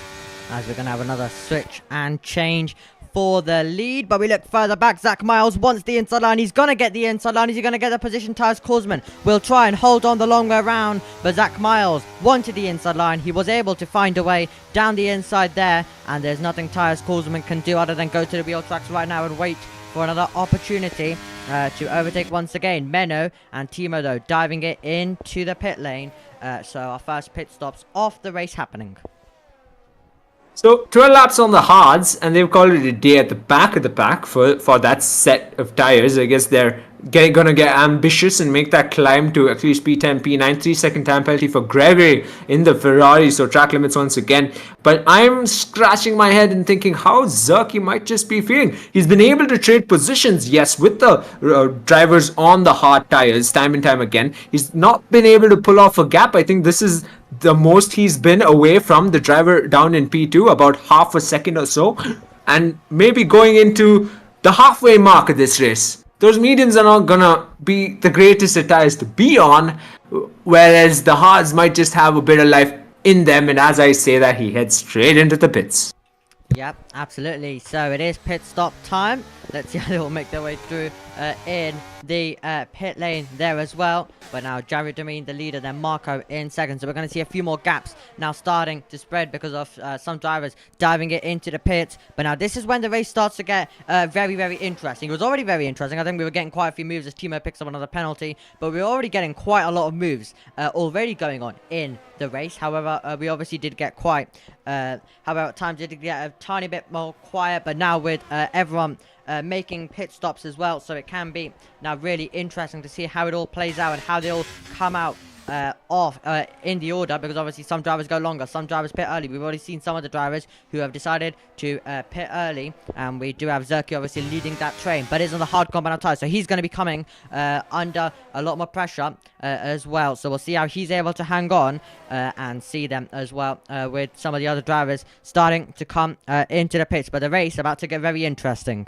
as we're going to have another switch and change for the lead, but we look further back. Zach Miles wants the inside line. He's going to get the inside line. Is he going to get the position? Tyus Korsman will try and hold on the long way around, but Zach Miles wanted the inside line. He was able to find a way down the inside there, and there's nothing Tyus Korsman can do other than go to the wheel tracks right now and wait for another opportunity to overtake once again. Menno and Timo, though, diving it into the pit lane. So our first pit stops off the race happening. So 12 laps on the hards, and they've called it a day at the back of the pack for that set of tires. I guess they're gonna get ambitious and make that climb to at least P10, P9, 3-second time penalty for Gregory in the Ferrari, so track limits once again. But I'm scratching my head and thinking how Zerky might just be feeling. He's been able to trade positions, yes, with the drivers on the hard tires time and time again. He's not been able to pull off a gap. I think this is the most he's been away from the driver down in P2, about half a second or so, and maybe going into the halfway mark of this race. Those mediums are not gonna be the greatest of tires to be on, whereas the hards might just have a bit of life in them, and as I say that, he heads straight into the pits. Yep, absolutely. So it is pit stop time. Let's see how they will make their way through in the pit lane there as well. But now Jared Demine, the leader, then Marco in second. So we're going to see a few more gaps now starting to spread because of some drivers diving it into the pits. But now this is when the race starts to get very, very interesting. It was already very interesting. I think we were getting quite a few moves as Timo picks up another penalty. But we were already getting quite a lot of moves already going on in the race. However, we obviously did get quite... however, at times it did get a tiny bit more quiet. But now with everyone... making pit stops as well, so it can be now really interesting to see how it all plays out and how they all come out off in the order, because obviously some drivers go longer, some drivers pit early. We've already seen some of the drivers who have decided to pit early, and we do have Zerky obviously leading that train, but is on the hard compound tires, so he's going to be coming under a lot more pressure as well. So we'll see how he's able to hang on and see them as well with some of the other drivers starting to come into the pits. But the race about to get very interesting.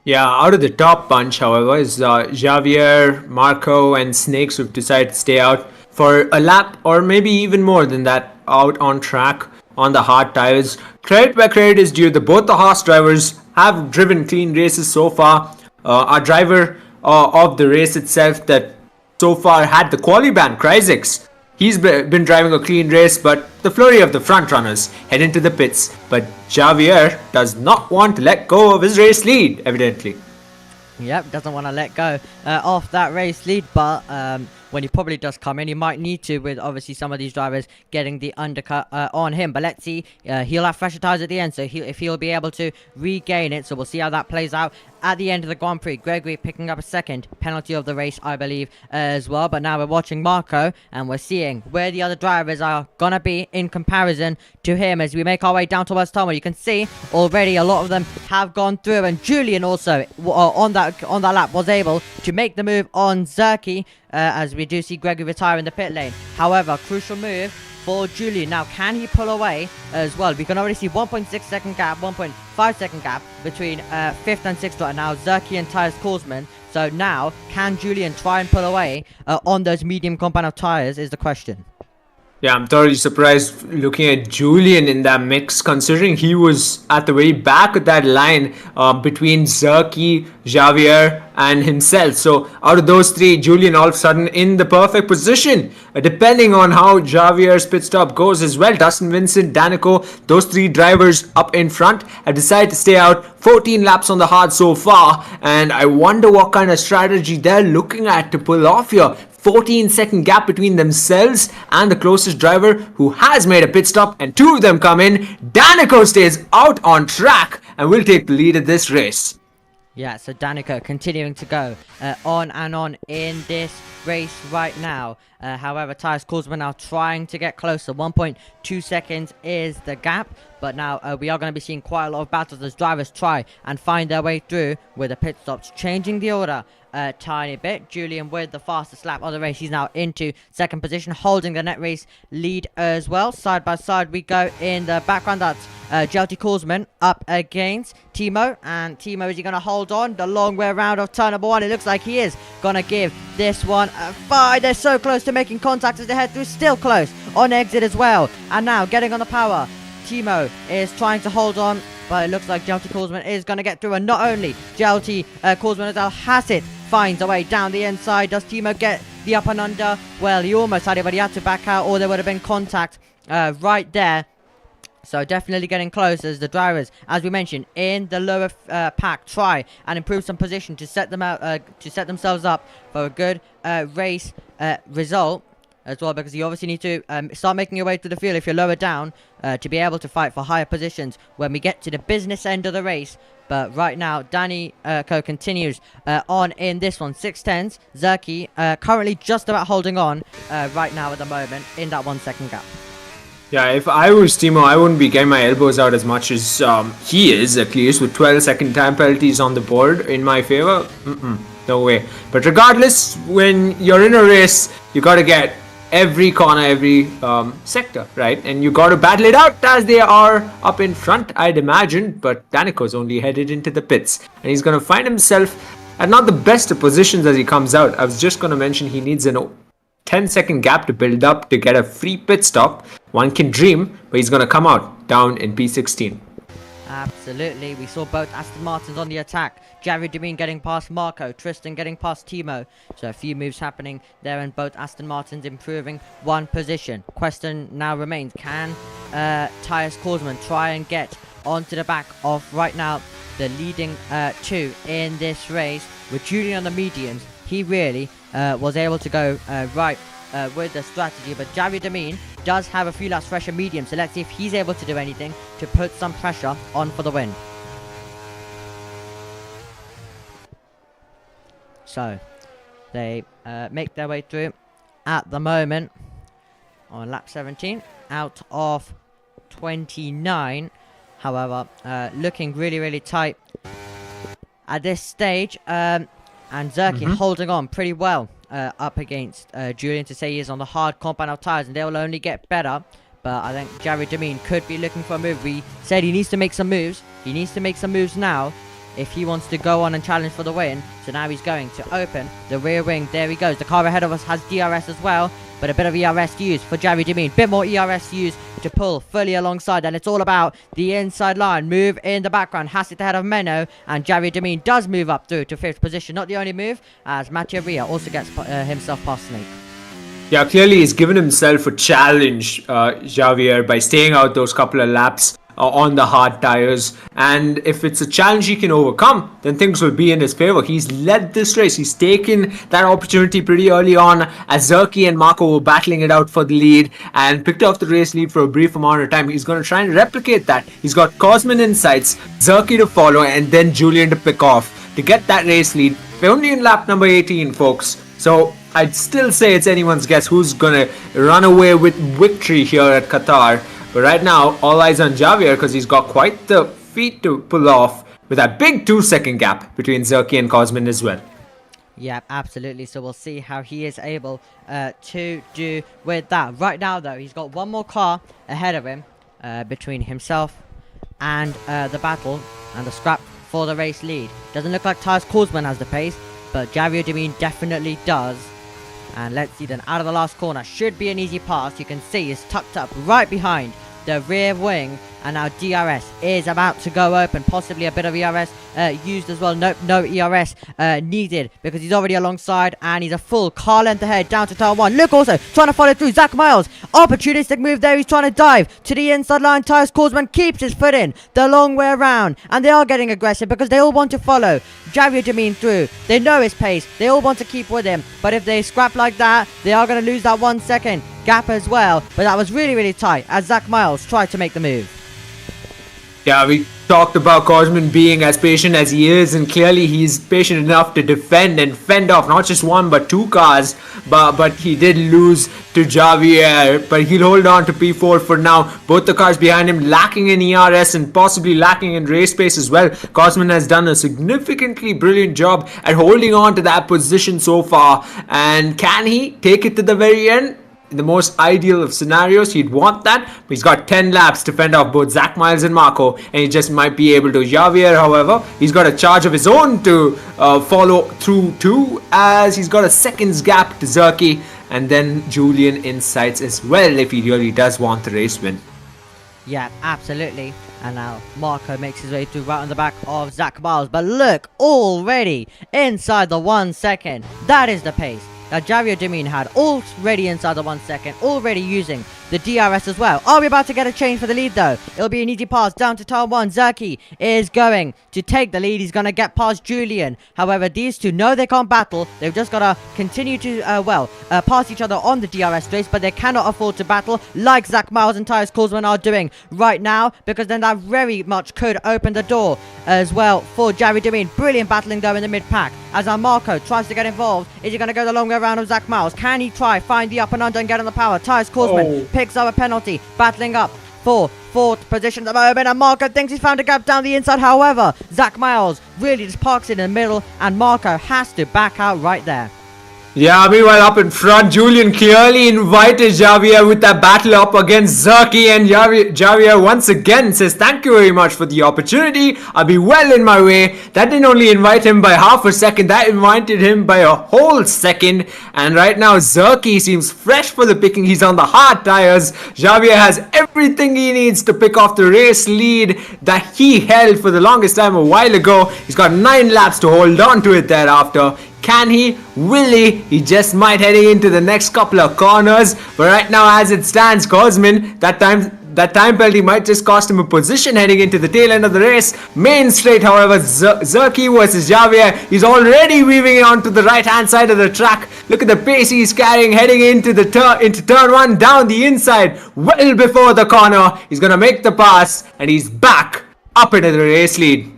Yeah, out of the top bunch, however, is Javier, Marco, and Snakes, who've decided to stay out for a lap or maybe even more than that out on track. on the hard tires. Credit where credit is due. Both the Haas drivers have driven clean races so far. Our driver of the race itself that so far had the quali ban, Kryzix. He's been driving a clean race, but the flurry of the front runners head into the pits. But Javier does not want to let go of his race lead, evidently. Yep, doesn't want to let go off that race lead, but when he probably does come in, he might need to, with obviously some of these drivers getting the undercut on him. But let's see, he'll have fresher tyres at the end, so if he'll be able to regain it. So we'll see how that plays out at the end of the Grand Prix. Gregory picking up a second penalty of the race, I believe, as well. But now we're watching Marco, and we're seeing where the other drivers are gonna be in comparison to him as we make our way down towards Tomo. You can see already a lot of them have gone through, and Julian also on that lap was able to make the move on Zerky, as we do see Gregory retire in the pit lane. However, crucial move for Julian. Now, can he pull away as well? We can already see 1.6 second gap, 1.5 second gap between 5th and 6th right now, Zerky and Tyres Korsman. So now, can Julian try and pull away on those medium compound of tyres is the question. Yeah, I'm thoroughly surprised looking at Julian in that mix, considering he was at the very back of that line between Zerky, Javier, and himself. So out of those three, Julian all of a sudden in the perfect position. Depending on how Javier's pit stop goes as well, Dustin Vincent, Danico, those three drivers up in front have decided to stay out 14 laps on the hard so far. And I wonder what kind of strategy they're looking at to pull off here. 14-second gap between themselves and the closest driver who has made a pit stop, and two of them come in. Danico stays out on track and will take the lead of this race. Yeah, so Danico continuing to go on and on in this race right now. However, Tyres Korsman now trying to get closer. 1.2 seconds is the gap. But now we are going to be seeing quite a lot of battles as drivers try and find their way through with the pit stops. Changing the order a tiny bit. Julian with the fastest lap of the race. He's now into second position, holding the net race lead as well. Side by side we go in the background. That's Jelty Korsman up against Timo. And Timo, is he going to hold on the long way around of turn number one? It looks like he is going to give this one a fight. They're so close to making contact as they head through. Still close on exit as well. And now getting on the power. Timo is trying to hold on, but it looks like Jelty Korsman is going to get through. And not only Jelty Korsman as well has it, finds a way down the inside. Does Timo get the up and under? Well, he almost had it, but he had to back out, or there would have been contact right there. So definitely getting close as the drivers, as we mentioned, in the lower pack try and improve some position to set them out, to set themselves up for a good race result as well, because you obviously need to start making your way through the field if you're lower down to be able to fight for higher positions when we get to the business end of the race. But right now, Danny Co continues on in this one. 6/10s. Zerky currently just about holding on right now at the moment in that 1 second gap. Yeah, if I was Timo, I wouldn't be getting my elbows out as much as he is, at least, with 12-second time penalties on the board in my favor. No way. But regardless, when you're in a race, you got to get every corner, every sector, right? And you got to battle it out as they are up in front, I'd imagine. But Danico's only headed into the pits, and he's going to find himself at not the best of positions as he comes out. I was just going to mention he needs an 10-second gap to build up to get a free pit stop. One can dream, but he's going to come out down in P16. Absolutely. We saw both Aston Martins on the attack. Javi Demin getting past Marco. Tristan getting past Timo. So a few moves happening there, and both Aston Martins improving one position. Question now remains, can Tyres Korsman try and get onto the back of right now the leading two in this race? With Julian on the mediums, he really was able to go right with the strategy, but Javi Demin does have a few laps fresher medium, so let's see if he's able to do anything to put some pressure on for the win. So they make their way through at the moment on lap 17 out of 29. However, looking really tight at this stage, and Zerky holding on pretty well up against Julian, to say he is on the hard compound of tyres, and they will only get better. But I think Javi Demin could be looking for a move. We said he needs to make some moves. He needs to make some moves now if he wants to go on and challenge for the win. So now he's going to open the rear wing. There he goes. The car ahead of us has DRS as well, but a bit of ERS used for Javi Demin. Bit more ERS used to pull fully alongside, and it's all about the inside line. Move in the background, Hasit ahead of Menno, and Javi Demin does move up through to 5th position. Not the only move, as Mattia Ria also gets himself past Snake. Yeah, clearly he's given himself a challenge, Javier, by staying out those couple of laps on the hard tires. And if it's a challenge he can overcome, then things will be in his favor. He's led this race. He's taken that opportunity pretty early on as Zerki and Marco were battling it out for the lead and picked off the race lead for a brief amount of time. He's going to try and replicate that. He's got Cosman in sights, Zerki to follow, and then Julian to pick off to get that race lead. We're only in lap number 18, folks. So I'd still say it's anyone's guess who's going to run away with victory here at Qatar. But right now, all eyes on Javier because he's got quite the feat to pull off with that big 2-second gap between Zerki and Cosman as well. Yeah, absolutely. So we'll see how he is able to do with that. Right now, though, he's got one more car ahead of him between himself and the battle and the scrap for the race lead. Doesn't look like Tyus Cosman has the pace, but Javier Demin definitely does. And let's see then, out of the last corner, should be an easy pass. You can see he's tucked up right behind the rear wing, and now DRS is about to go open, possibly a bit of ERS used as well. Nope, no ERS needed because he's already alongside and he's a full car length ahead down to turn 1. Look, also trying to follow through Zach Miles, opportunistic move there. He's trying to dive to the inside line. Tyus Cosman keeps his foot in the long way around, and they are getting aggressive because they all want to follow Javier Demin through. They know his pace, they all want to keep with him, but if they scrap like that, they are going to lose that 1 second gap as well. But that was really tight as Zach Miles tried to make the move. Yeah, we talked about Cosman being as patient as he is, and clearly he's patient enough to defend and fend off not just one but 2 cars, but he did lose to Javier, but he'll hold on to P4 for now. Both the cars behind him lacking in ERS and possibly lacking in race pace as well. Cosman has done a significantly brilliant job at holding on to that position so far, and can he take it to the very end? In the most ideal of scenarios, he'd want that, but he's got 10 laps to fend off both Zach Miles and Marco, and he just might be able to. Javier, however, he's got a charge of his own to follow through too, as he's got a second's gap to Zerki, and then Julian in sights as well if he really does want the race win. Yeah, absolutely. And now Marco makes his way through right on the back of Zach Miles, but look, already inside the 1 second. That is the pace that Javier Demin had, already inside the 1 second, already using the DRS as well. Are we about to get a change for the lead though? It'll be an easy pass down to turn 1. Zerki is going to take the lead. He's going to get past Julian. However, these two know they can't battle. They've just got to continue to, pass each other on the DRS race, but they cannot afford to battle like Zach Miles and Tyus Cosman are doing right now, because then that very much could open the door as well for Javier Demin. Brilliant battling though in the mid-pack as our Marco tries to get involved. Is he going to go the long way around of Zach Miles? Can he try find the up and under and get on the power? Tyus Cosman picks up a penalty, battling up for 4th position at the moment, and Marco thinks he's found a gap down the inside. However, Zach Miles really just parks it in the middle, and Marco has to back out right there. Yeah, meanwhile up in front, Julian clearly invited Javier with that battle up against Zerki, and Javier once again says thank you very much for the opportunity. I'll be well in my way. That didn't only invite him by half a second, that invited him by a whole second. And right now Zerki seems fresh for the picking. He's on the hard tires. Javier has everything he needs to pick off the race lead that he held for the longest time a while ago. He's got 9 laps to hold on to it thereafter. Can he? Will he? He just might heading into the next couple of corners. But right now, as it stands, Cosman, that time penalty might just cost him a position heading into the tail end of the race. Main straight, however, Zerki versus Javier. He's already weaving onto the right-hand side of the track. Look at the pace he's carrying heading into turn 1 down the inside. Well before the corner. He's going to make the pass, and he's back up into the race lead.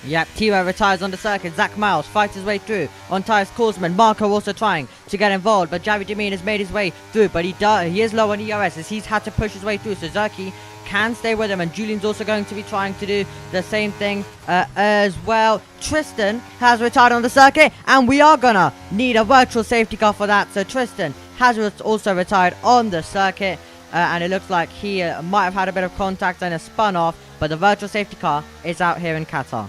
Yep, Timo retires on the circuit. Zach Miles fights his way through on Tyus Cosman. Marco also trying to get involved, but Javier Demin has made his way through, but he is low on ERS as he's had to push his way through, so Zerki can stay with him, and Julian's also going to be trying to do the same thing as well. Tristan has retired on the circuit, and we are gonna need a virtual safety car for that, so Tristan has also retired on the circuit, and it looks like he might have had a bit of contact and has spun off, but the virtual safety car is out here in Qatar.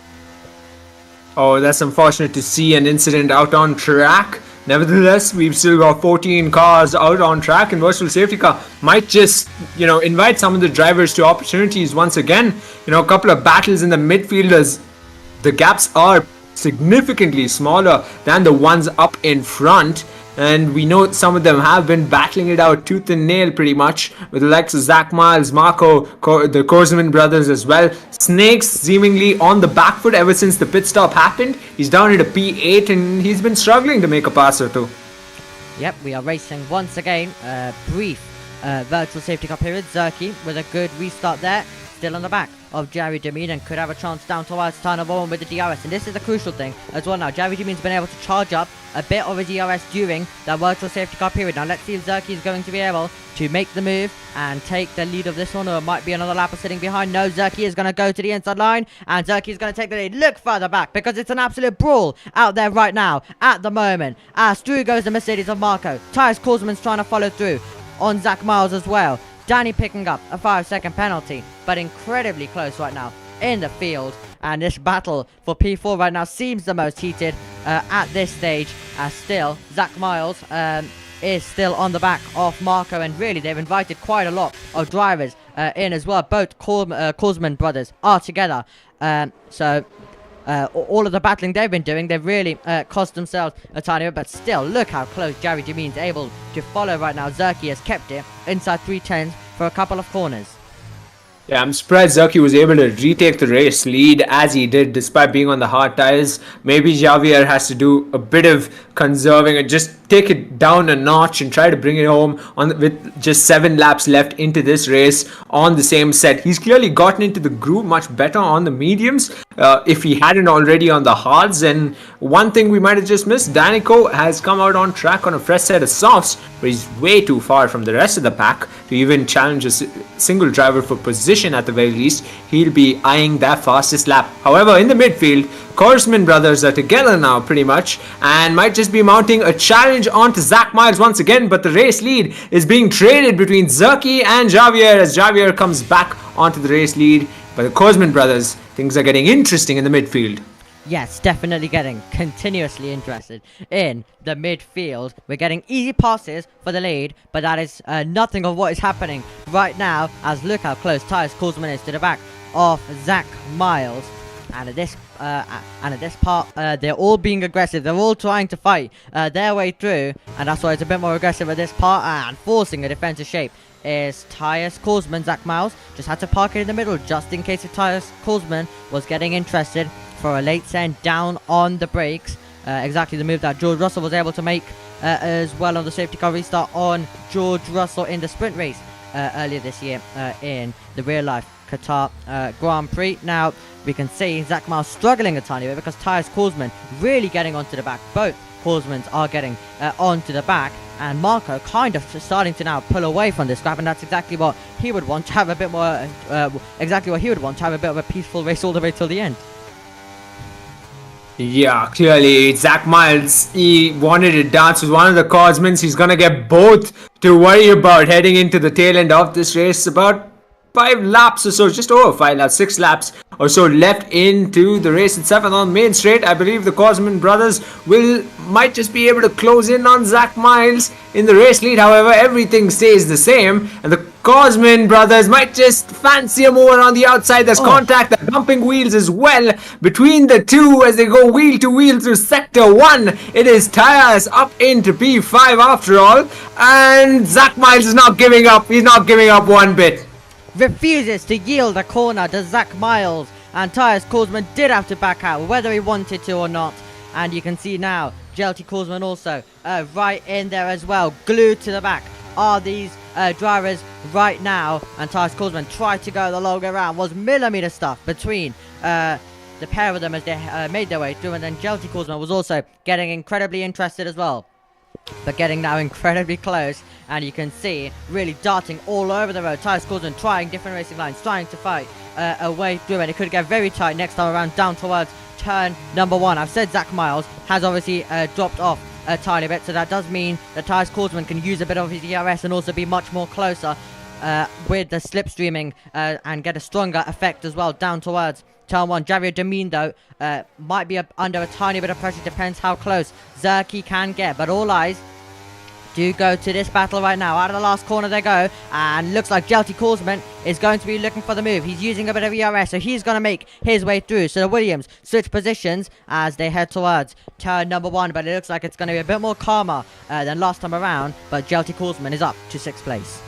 Oh, that's unfortunate to see an incident out on track. Nevertheless, we've still got 14 cars out on track, and virtual safety car might just, invite some of the drivers to opportunities once again. A couple of battles in the midfield as the gaps are significantly smaller than the ones up in front. And we know some of them have been battling it out tooth and nail pretty much, with the likes of Zach Miles, Marco, the Korsman brothers as well. Snakes seemingly on the back foot ever since the pit stop happened. He's down at a P8 and he's been struggling to make a pass or two. Yep, we are racing once again. Brief virtual safety car period. Zerky with a good restart there. Still on the back of Jerry Demine and could have a chance down towards turn number 1 with the DRS. And this is the crucial thing as well now. Jerry Demine's been able to charge up a bit of a DRS during that virtual safety car period. Now let's see if Zerky is going to be able to make the move and take the lead of this one, or it might be another lapper sitting behind. No, Zerky is going to go to the inside line and Zerky is going to take the lead. Look further back because it's an absolute brawl out there right now at the moment. As through goes the Mercedes of Marco. Tyus Korsman's trying to follow through on Zach Miles as well. Danny picking up a 5-second penalty, but incredibly close right now in the field. And this battle for P4 right now seems the most heated at this stage, as still Zach Miles is still on the back of Marco, and really they've invited quite a lot of drivers in as well. Both Korsman brothers are together, so all of the battling they've been doing, they've really cost themselves a tiny bit, but still, look how close Jerry Demine's able to follow right now. Zerky has kept it inside 310s for a couple of corners. Yeah, I'm surprised Zerky was able to retake the race lead as he did despite being on the hard tires. Maybe Javier has to do a bit of conserving and just take it down a notch and try to bring it home with just 7 laps left into this race on the same set. He's clearly gotten into the groove much better on the mediums if he hadn't already on the hards. And one thing we might have just missed, Danico has come out on track on a fresh set of softs, but he's way too far from the rest of the pack to even challenge a single driver for position. At the very least, he'll be eyeing that fastest lap. However, in the midfield, Korsman brothers are together now pretty much and might just be mounting a challenge onto Zach Miles once again, but the race lead is being traded between Zerky and Javier as Javier comes back onto the race lead. But the Korsman brothers, things are getting interesting in the midfield. Yes, definitely getting continuously interested in the midfield. We're getting easy passes for the lead, but that is nothing of what is happening right now, as look how close Tyus Korsman is to the back of Zach Miles. And at this part, they're all being aggressive. They're all trying to fight their way through, and that's why it's a bit more aggressive at this part, and forcing a defensive shape is Tyus Korsman. Zach Miles just had to park it in the middle just in case if Tyus Korsman was getting interested for a late send down on the brakes. Exactly the move that George Russell was able to make as well on the safety car restart on George Russell in the sprint race earlier this year in the real life Qatar Grand Prix. Now we can see Zach Miles struggling a tiny bit because Tyus Korsman really getting onto the back. Both Korsmans are getting onto the back, and Marco kind of starting to now pull away from this scrap, and that's exactly what he would want, to have a bit more exactly what he would want, to have a bit of a peaceful race all the way till the end. Yeah, clearly Zach Miles, he wanted to dance with one of the Korsmans. He's gonna get both to worry about heading into the tail end of this race. About 5 laps or so, just over 5 laps, 6 laps or so left into the race itself. And on main straight, I believe the Korsman brothers might just be able to close in on Zach Miles in the race lead. However, everything stays the same, and the Korsman brothers might just fancy him over on the outside. There's contact, the bumping wheels as well between the two as they go wheel to wheel through sector 1. It is Tyus up into P5 after all, and Zach Miles is not giving up. He's not giving up one bit. Refuses to yield a corner to Zach Miles, and Tyus Korsman did have to back out whether he wanted to or not. And you can see now Jelty Korsman also right in there as well, glued to the back are these drivers right now. And Tyus Korsman tried to go the long way around, was millimeter stuff between the pair of them as they made their way through, and then Jelty Korsman was also getting incredibly interested as well, but getting now incredibly close. And you can see really darting all over the road. Tyus Korsman trying different racing lines, trying to fight a way through, and it could get very tight next time around down towards turn number 1. I've said Zach Miles has obviously dropped off a tiny bit, so that does mean that Tyus Korsman can use a bit of his DRS and also be much more closer with the slipstreaming and get a stronger effect as well down towards turn 1. Javier Demin, though, might be under a tiny bit of pressure. Depends how close Zerky can get. But all eyes do go to this battle right now. Out of the last corner they go, and looks like Jelty Korsman is going to be looking for the move. He's using a bit of ERS, so he's going to make his way through. So the Williams switch positions as they head towards turn number 1, but it looks like it's going to be a bit more calmer than last time around. But Jelty Korsman is up to 6th place.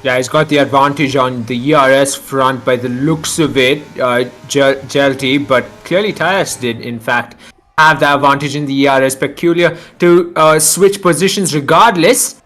Yeah, he's got the advantage on the ERS front by the looks of it, Jelty, but clearly Tyres did, in fact, have the advantage in the ERS. Peculiar to switch positions regardless.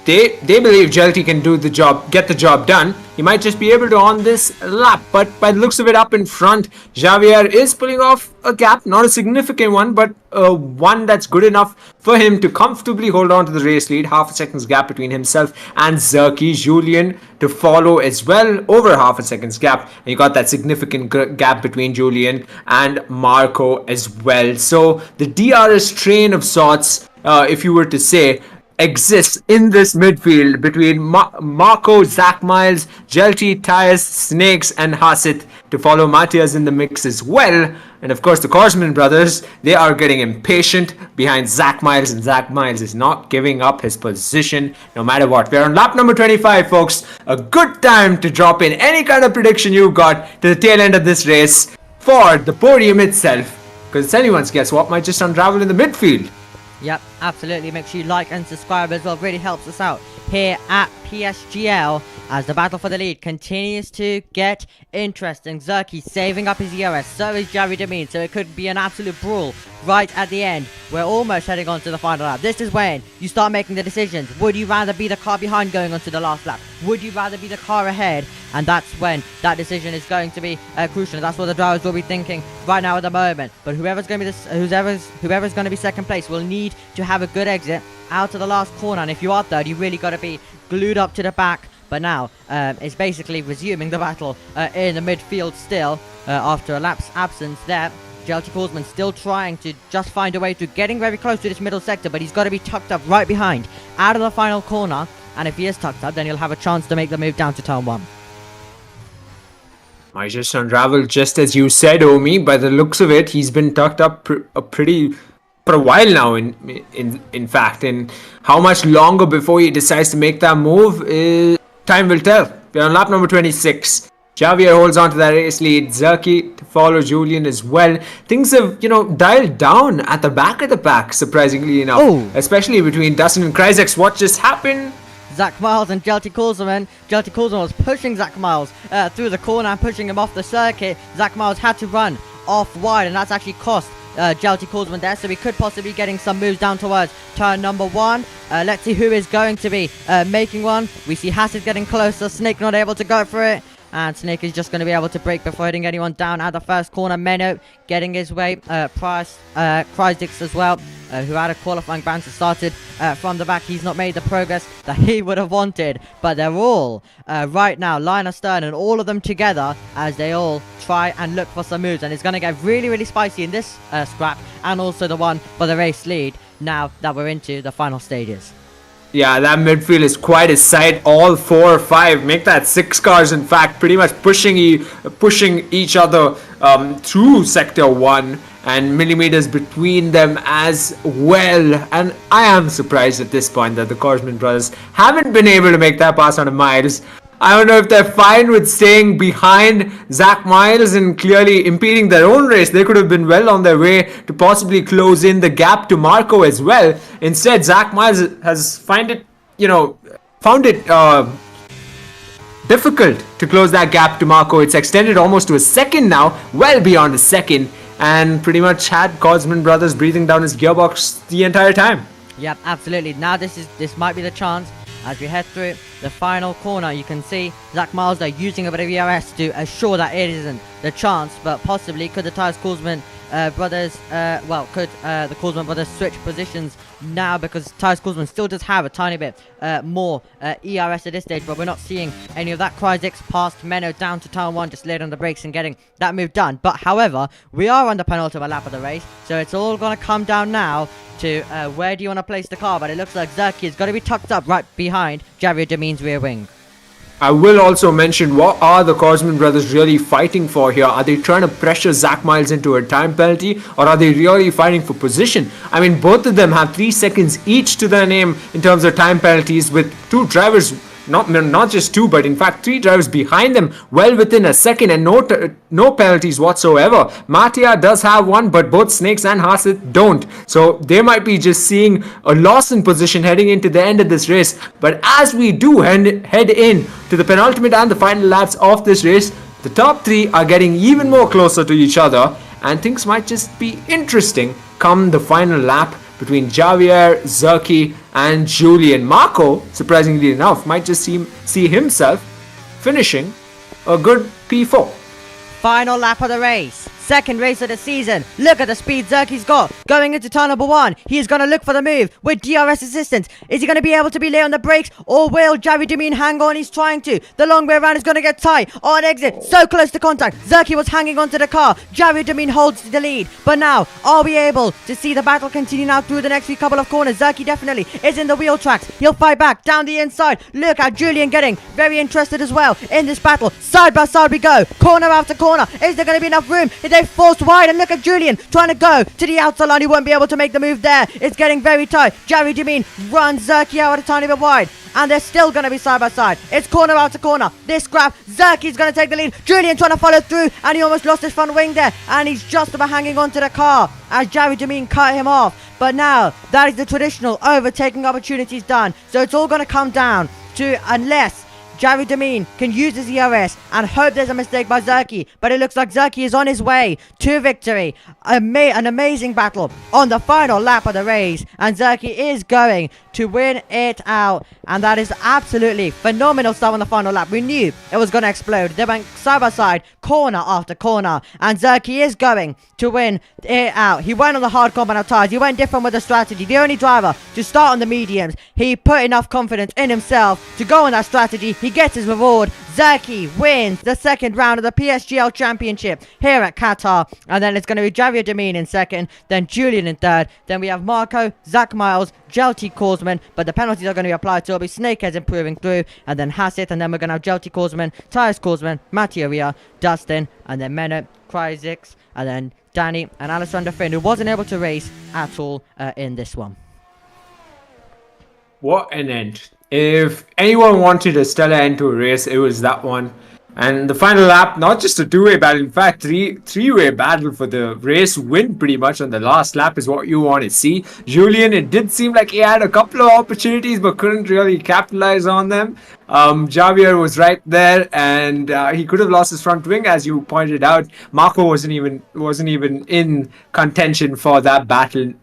They believe Jelty can do the job, get the job done. He might just be able to on this lap, but by the looks of it up in front, Javier is pulling off a gap, not a significant one, but one that's good enough for him to comfortably hold on to the race lead. Half a second's gap between himself and Zerky. Julian to follow as well, over half a second's gap, and you got that significant gap between Julian and Marco as well. So the DRS train of sorts, if you were to say, exists in this midfield between Marco, Zach Miles, Jelty, Tyres, Snakes, and Hasit, to follow Matthias in the mix as well. And of course the Korsman brothers, they are getting impatient behind Zach Miles, and Zach Miles is not giving up his position no matter what. We're on lap number 25, folks. A good time to drop in any kind of prediction you've got to the tail end of this race for the podium itself, because it's anyone's guess what might just unravel in the midfield. Yep, absolutely. Make sure you like and subscribe as well. Really helps us out here at PSGL as the battle for the lead continues to get interesting. Zerky saving up his ERS, so is Javi Demin, so it could be an absolute brawl right at the end. We're almost heading on to the final lap. This is when you start making the decisions. Would you rather be the car behind going on to the last lap? Would you rather be the car ahead? And that's when that decision is going to be crucial. And that's what the drivers will be thinking right now at the moment. But whoever's going to be whoever's going to be second place will need to have a good exit out to the last corner. And if you are third, you really got to be glued up to the back. But now it's basically resuming the battle in the midfield still after a lap's absence there. Jelty Korsman still trying to just find a way to getting very close to this middle sector, but he's got to be tucked up right behind out of the final corner. And if he is tucked up, then he'll have a chance to make the move down to turn 1. Might just unravel just as you said, Omi. By the looks of it, he's been tucked up pretty for a while now. In fact, and how much longer before he decides to make that move, time will tell. We're on lap number 26. Javier holds on to that race lead. Zerky to follow Julian as well. Things have, dialed down at the back of the pack, surprisingly enough. Oh. Especially between Dustin and Kryzex. What just happened? Zach Miles and Jelty Korsman. Jelty Korsman was pushing Zach Miles through the corner and pushing him off the circuit. Zach Miles had to run off wide, and that's actually cost Jelty Korsman there. So we could possibly be getting some moves down towards turn number 1. Let's see who is going to be making one. We see Hasid getting closer. Snake not able to go for it. And Snake is just going to be able to brake before hitting anyone down at the first corner. Menno getting his way. Kryzdix as well, who had a qualifying banter started from the back. He's not made the progress that he would have wanted. But they're all right now, line astern, and all of them together as they all try and look for some moves. And it's going to get really, really spicy in this scrap, and also the one for the race lead now that we're into the final stages. Yeah, that midfield is quite a sight. All 4 or 5, make that 6 cars, in fact, pretty much pushing each other through sector 1, and millimeters between them as well. And I am surprised at this point that the Korsman brothers haven't been able to make that pass on a Miles. I don't know if they're fine with staying behind Zach Miles and clearly impeding their own race. They could have been well on their way to possibly close in the gap to Marco as well. Instead, Zach Miles has found it difficult to close that gap to Marco. It's extended almost to a second now, well beyond a second, and pretty much had Korsman brothers breathing down his gearbox the entire time. Yep, absolutely. Now this might be the chance. As we head through the final corner, you can see Zach Miles there using a bit of ERS to assure that it isn't the chance, but possibly could the Tyres Korsman brothers, could the Korsman brothers switch positions now, because Tyres Korsman still does have a tiny bit more ERS at this stage, but we're not seeing any of that. Kryzex past Menno down to turn 1, just laid on the brakes and getting that move done. But however, we are on the penultimate lap of the race, so it's all going to come down now to where do you want to place the car. But it looks like Zerky is going to be tucked up right behind Javier Demin's rear wing. I will also mention, what are the Cosman brothers really fighting for here? Are they trying to pressure Zach Miles into a time penalty, or are they really fighting for position? I mean, both of them have 3 seconds each to their name in terms of time penalties, with 2 drivers, not just 2, but in fact 3 drivers behind them, well within a second, and no penalties whatsoever. Mattia does have one, but both Snakes and Hasid don't. So they might be just seeing a loss in position heading into the end of this race. But as we do head in to the penultimate and the final laps of this race, the top 3 are getting even more closer to each other, and things might just be interesting come the final lap between Javier, Zerky, and Julian. Marco, surprisingly enough, might just see himself finishing a good P4. Final lap of the race. Second race of the season. Look at the speed Zerky's got. Going into turn number 1. He's going to look for the move with DRS assistance. Is he going to be able to be late on the brakes, or will Javi Demin hang on? He's trying to. The long way around is going to get tight. On exit. So close to contact. Zerky was hanging onto the car. Javi Demin holds the lead. But now, are we able to see the battle continue now through the next few couple of corners? Zerky definitely is in the wheel tracks. He'll fight back down the inside. Look at Julian getting very interested as well in this battle. Side by side we go. Corner after corner. Is there going to be enough room? They forced wide, and look at Julian trying to go to the outside line. He won't be able to make the move there. It's getting very tight. Javi Demin runs Zerky out a tiny bit wide, and they're still going to be side by side. It's corner after corner. This scrap, Zerky's going to take the lead. Julian trying to follow through, and he almost lost his front wing there, and he's just about hanging onto the car as Javi Demin cut him off. But now, that is the traditional overtaking opportunities done. So it's all going to come down to, unless Javi Demin can use his ERS and hope there's a mistake by Zerky, but it looks like Zerky is on his way to victory. An amazing battle on the final lap of the race, and Zerky is going to win it out, and that is absolutely phenomenal stuff on the final lap. We knew it was going to explode. They went side by side, corner after corner, and Zerky is going to win it out. He went on the hard compound tires. He went different with the strategy. The only driver to start on the mediums. He put enough confidence in himself to go on that strategy. He gets his reward. Zerky wins the second round of the PSGL Championship here at Qatar, and then it's going to be Javier Demin in second, then Julian in third, then we have Marco, Zach Miles, Jelty Korsman, but the penalties are going to be applied, so it'll be Snakeheads improving through, and then Hassett, and then we're going to have Jelty Korsman, Tyus Korsman, Mattia Ria, Dustin, and then Menno, Kryzix, and then Danny and Alessandro Finn, who wasn't able to race at all in this one. What an end. If anyone wanted a stellar end to a race, it was that one. And the final lap, not just a two-way battle, in fact, three-way battle for the race win pretty much on the last lap is what you want to see. Julian, it did seem like he had a couple of opportunities but couldn't really capitalize on them. Javier was right there, and he could have lost his front wing, as you pointed out. Marco wasn't even in contention for that battle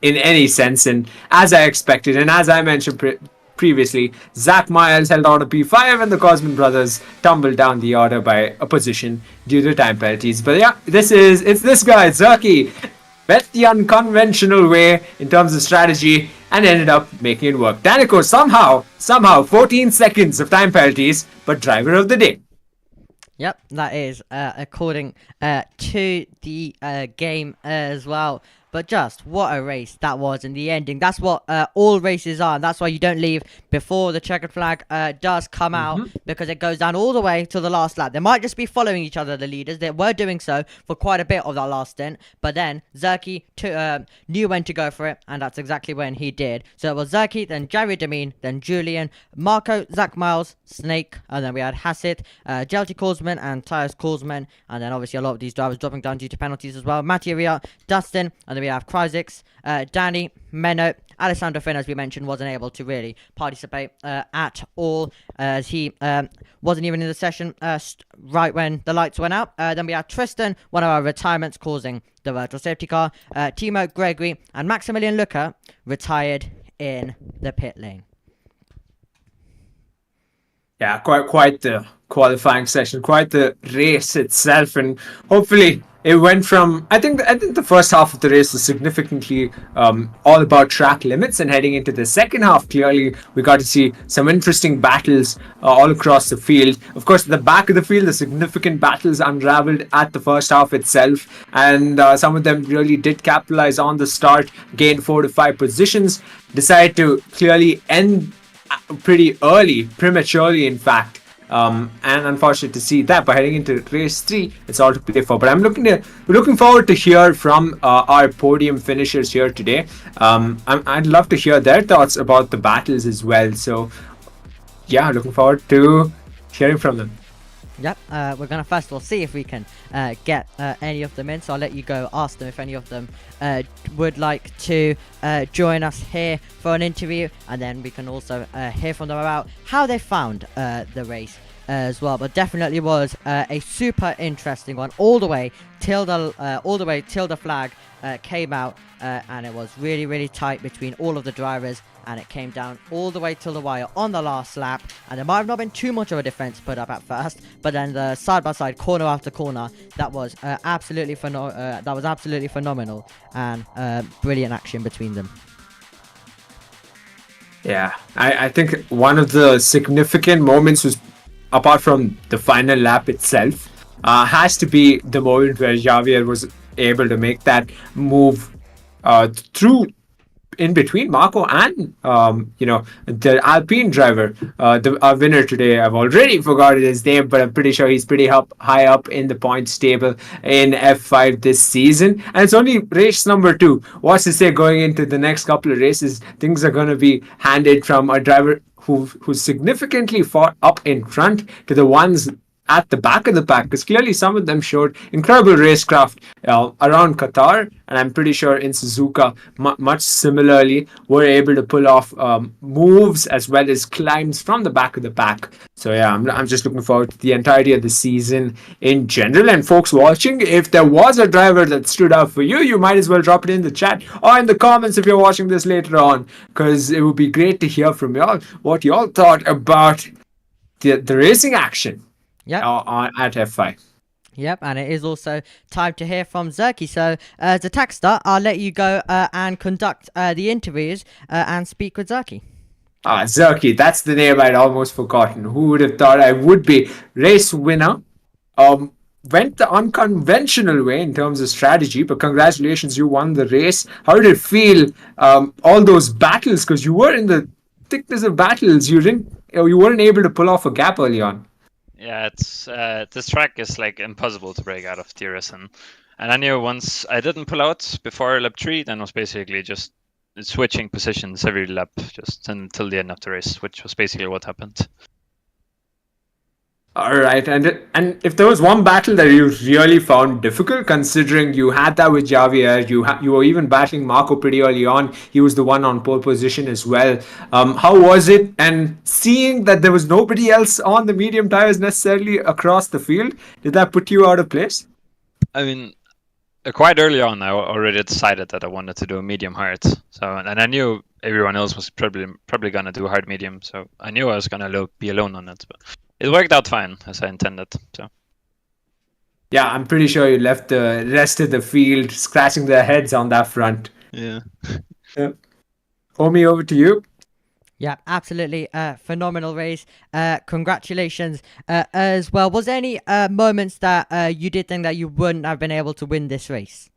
in any sense, and as I expected, and as I mentioned previously, Zach Miles held out a P5, and the Cosman brothers tumbled down the order by a position due to time penalties. But yeah, it's this guy, Zerky, bet the unconventional way in terms of strategy and ended up making it work. Danico somehow 14 seconds of time penalties, but driver of the day. Yep, that is according to the game as well. But just what a race that was in the ending. That's what all races are. And that's why you don't leave before the checkered flag does come out, because it goes down all the way to the last lap. They might just be following each other, the leaders. They were doing so for quite a bit of that last stint. But then Zerky knew when to go for it, and that's exactly when he did. So it was Zerky, then Javier Demin, then Julian, Marco, Zach Miles, Snake, and then we had Hassett, Jelty Korsman, and Tyus Korsman. And then obviously a lot of these drivers dropping down due to penalties as well. Mattia Ria, Dustin, and then we have Kryzix, Danny, Menno, Alessandro Finn, as we mentioned, wasn't able to really participate at all, as he wasn't even in the session right when the lights went out. Then we had Tristan, one of our retirements, causing the virtual safety car. Timo, Gregory, and Maximilian Luca retired in the pit lane. Yeah, quite the qualifying session, quite the race itself, and hopefully it went from, I think the first half of the race was significantly all about track limits, and heading into the second half, clearly we got to see some interesting battles all across the field. Of course, at the back of the field, the significant battles unraveled at the first half itself, and some of them really did capitalize on the start, gained 4 to 5 positions, decided to clearly end pretty early, prematurely in fact, and unfortunate to see that. But heading into race 3, it's all to play for. But I'm looking forward to hear from our podium finishers here today. I'd love to hear their thoughts about the battles as well. So yeah, looking forward to hearing from them. Yep, we're going to first of all see if we can get any of them in. So I'll let you go ask them if any of them would like to join us here for an interview. And then we can also hear from them about how they found the race as well. But definitely was a super interesting one all the way till the flag came out. And it was really, really tight between all of the drivers. And it came down all the way till the wire on the last lap, and there might have not been too much of a difference put up at first, but then the side-by-side, corner after corner, that was absolutely phenomenal, and brilliant action between them. Yeah, I think one of the significant moments was, apart from the final lap itself, has to be the moment where Javier was able to make that move through in between Marco and the Alpine driver, our winner today. I've already forgotten his name, but I'm pretty sure he's pretty high up in the points table in F5 this season. And it's only race number 2. What's to say going into the next couple of races, things are going to be handed from a driver who significantly fought up in front to the ones at the back of the pack, because clearly some of them showed incredible racecraft around Qatar, and I'm pretty sure in Suzuka much similarly were able to pull off moves as well as climbs from the back of the pack. So yeah, I'm just looking forward to the entirety of the season in general. And folks watching, if there was a driver that stood out for you, you might as well drop it in the chat or in the comments if you're watching this later on, because it would be great to hear from y'all what y'all thought about the racing action. Yep. At F5. Yep, and it is also time to hear from Zerky. So, as a Taxstar, I'll let you go and conduct the interviews and speak with Zerky. Zerky, that's the name I'd almost forgotten. Who would have thought I would be? Race winner. Went the unconventional way in terms of strategy, but congratulations, you won the race. How did it feel? All those battles, because you were in the thickness of battles. You weren't able to pull off a gap early on. Yeah, it's this track is like impossible to break out of DRS, and I knew once I didn't pull out before lap 3, then was basically just switching positions every lap just until the end of the race, which was basically what happened. All right, and if there was one battle that you really found difficult, considering you had that with Javier, you were even battling Marco pretty early on. He was the one on pole position as well. How was it? And seeing that there was nobody else on the medium tires necessarily across the field, did that put you out of place? I mean, quite early on, I already decided that I wanted to do a medium hard. So, and I knew everyone else was probably gonna do hard medium. So I knew I was gonna be alone on it, but it worked out fine as I intended. So yeah, I'm pretty sure you left the rest of the field scratching their heads on that front. Yeah. Omi, over to you. Yeah, absolutely. Phenomenal race. Congratulations as well. Was there any moments that you did think that you wouldn't have been able to win this race?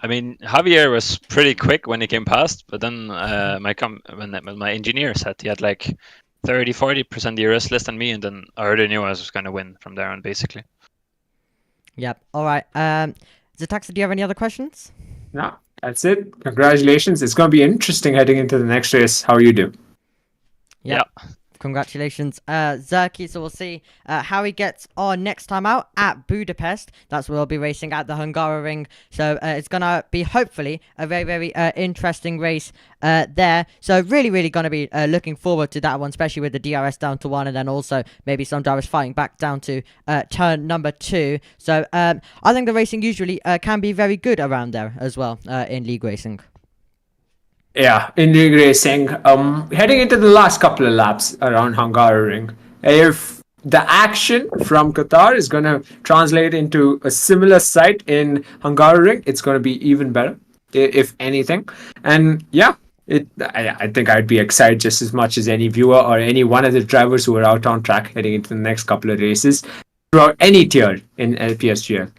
I mean, Javier was pretty quick when he came past, but then when my engineer said he had like 30-40% DRS less than me, and then I already knew I was going to win from there on, basically. Yep. All right. Zataxa, do you have any other questions? No, that's it. Congratulations. It's going to be interesting heading into the next race, how you do. Yep. Yeah. Congratulations, Zerky. So we'll see how he gets on next time out at Budapest. That's where we'll be racing at the Hungaroring. So it's going to be hopefully a very, very interesting race there. So really going to be looking forward to that one, especially with the DRS down to 1, and then also maybe some drivers fighting back down to turn number 2. So I think the racing usually can be very good around there as well in league racing. Yeah, in league racing, heading into the last couple of laps around Hungaroring, if the action from Qatar is going to translate into a similar sight in Hungaroring, it's going to be even better, if anything. And yeah, I think I'd be excited just as much as any viewer or any one of the drivers who are out on track heading into the next couple of races throughout any tier in PSGL.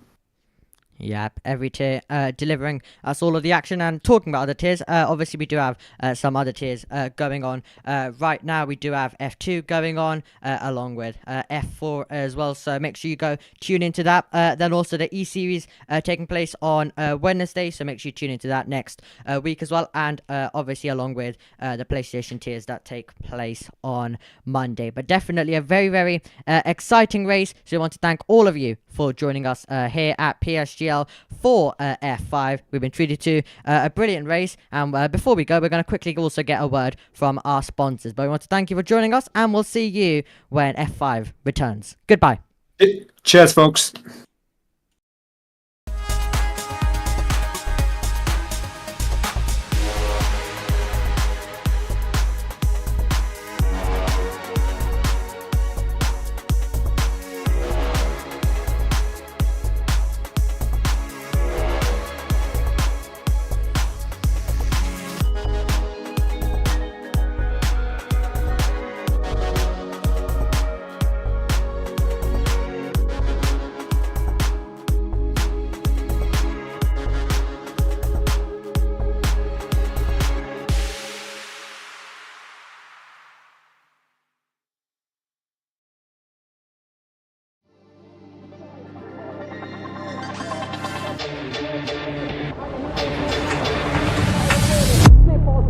Yep, every tier delivering us all of the action. And talking about other tiers, obviously we do have some other tiers going on. Right now we do have F2 going on along with F4 as well. So make sure you go tune into that. Then also the E-Series taking place on Wednesday. So make sure you tune into that next week as well. And obviously along with the PlayStation tiers that take place on Monday. But definitely a very, very exciting race. So I want to thank all of you for joining us here at PSGL for F5. We've been treated to a brilliant race, and before we go, we're going to quickly also get a word from our sponsors. But we want to thank you for joining us, and we'll see you when F5 returns. Goodbye. Cheers, folks.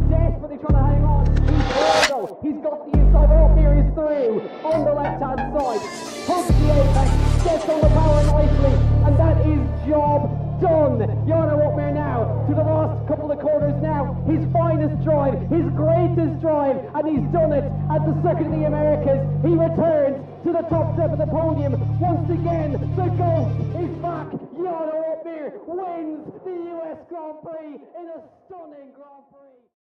Desperately trying to hang on. He's got the inside. Up here is through on the left hand side. Hugs the apex, gets on the power nicely, and that is job done. Jarno Opmeer now to the last couple of corners now. His finest drive, his greatest drive, and he's done it at the Circuit of the Americas. He returns to the top step of the podium. Once again, the ghost is back. Jarno Opmeer wins the US Grand Prix in a stunning Grand Prix.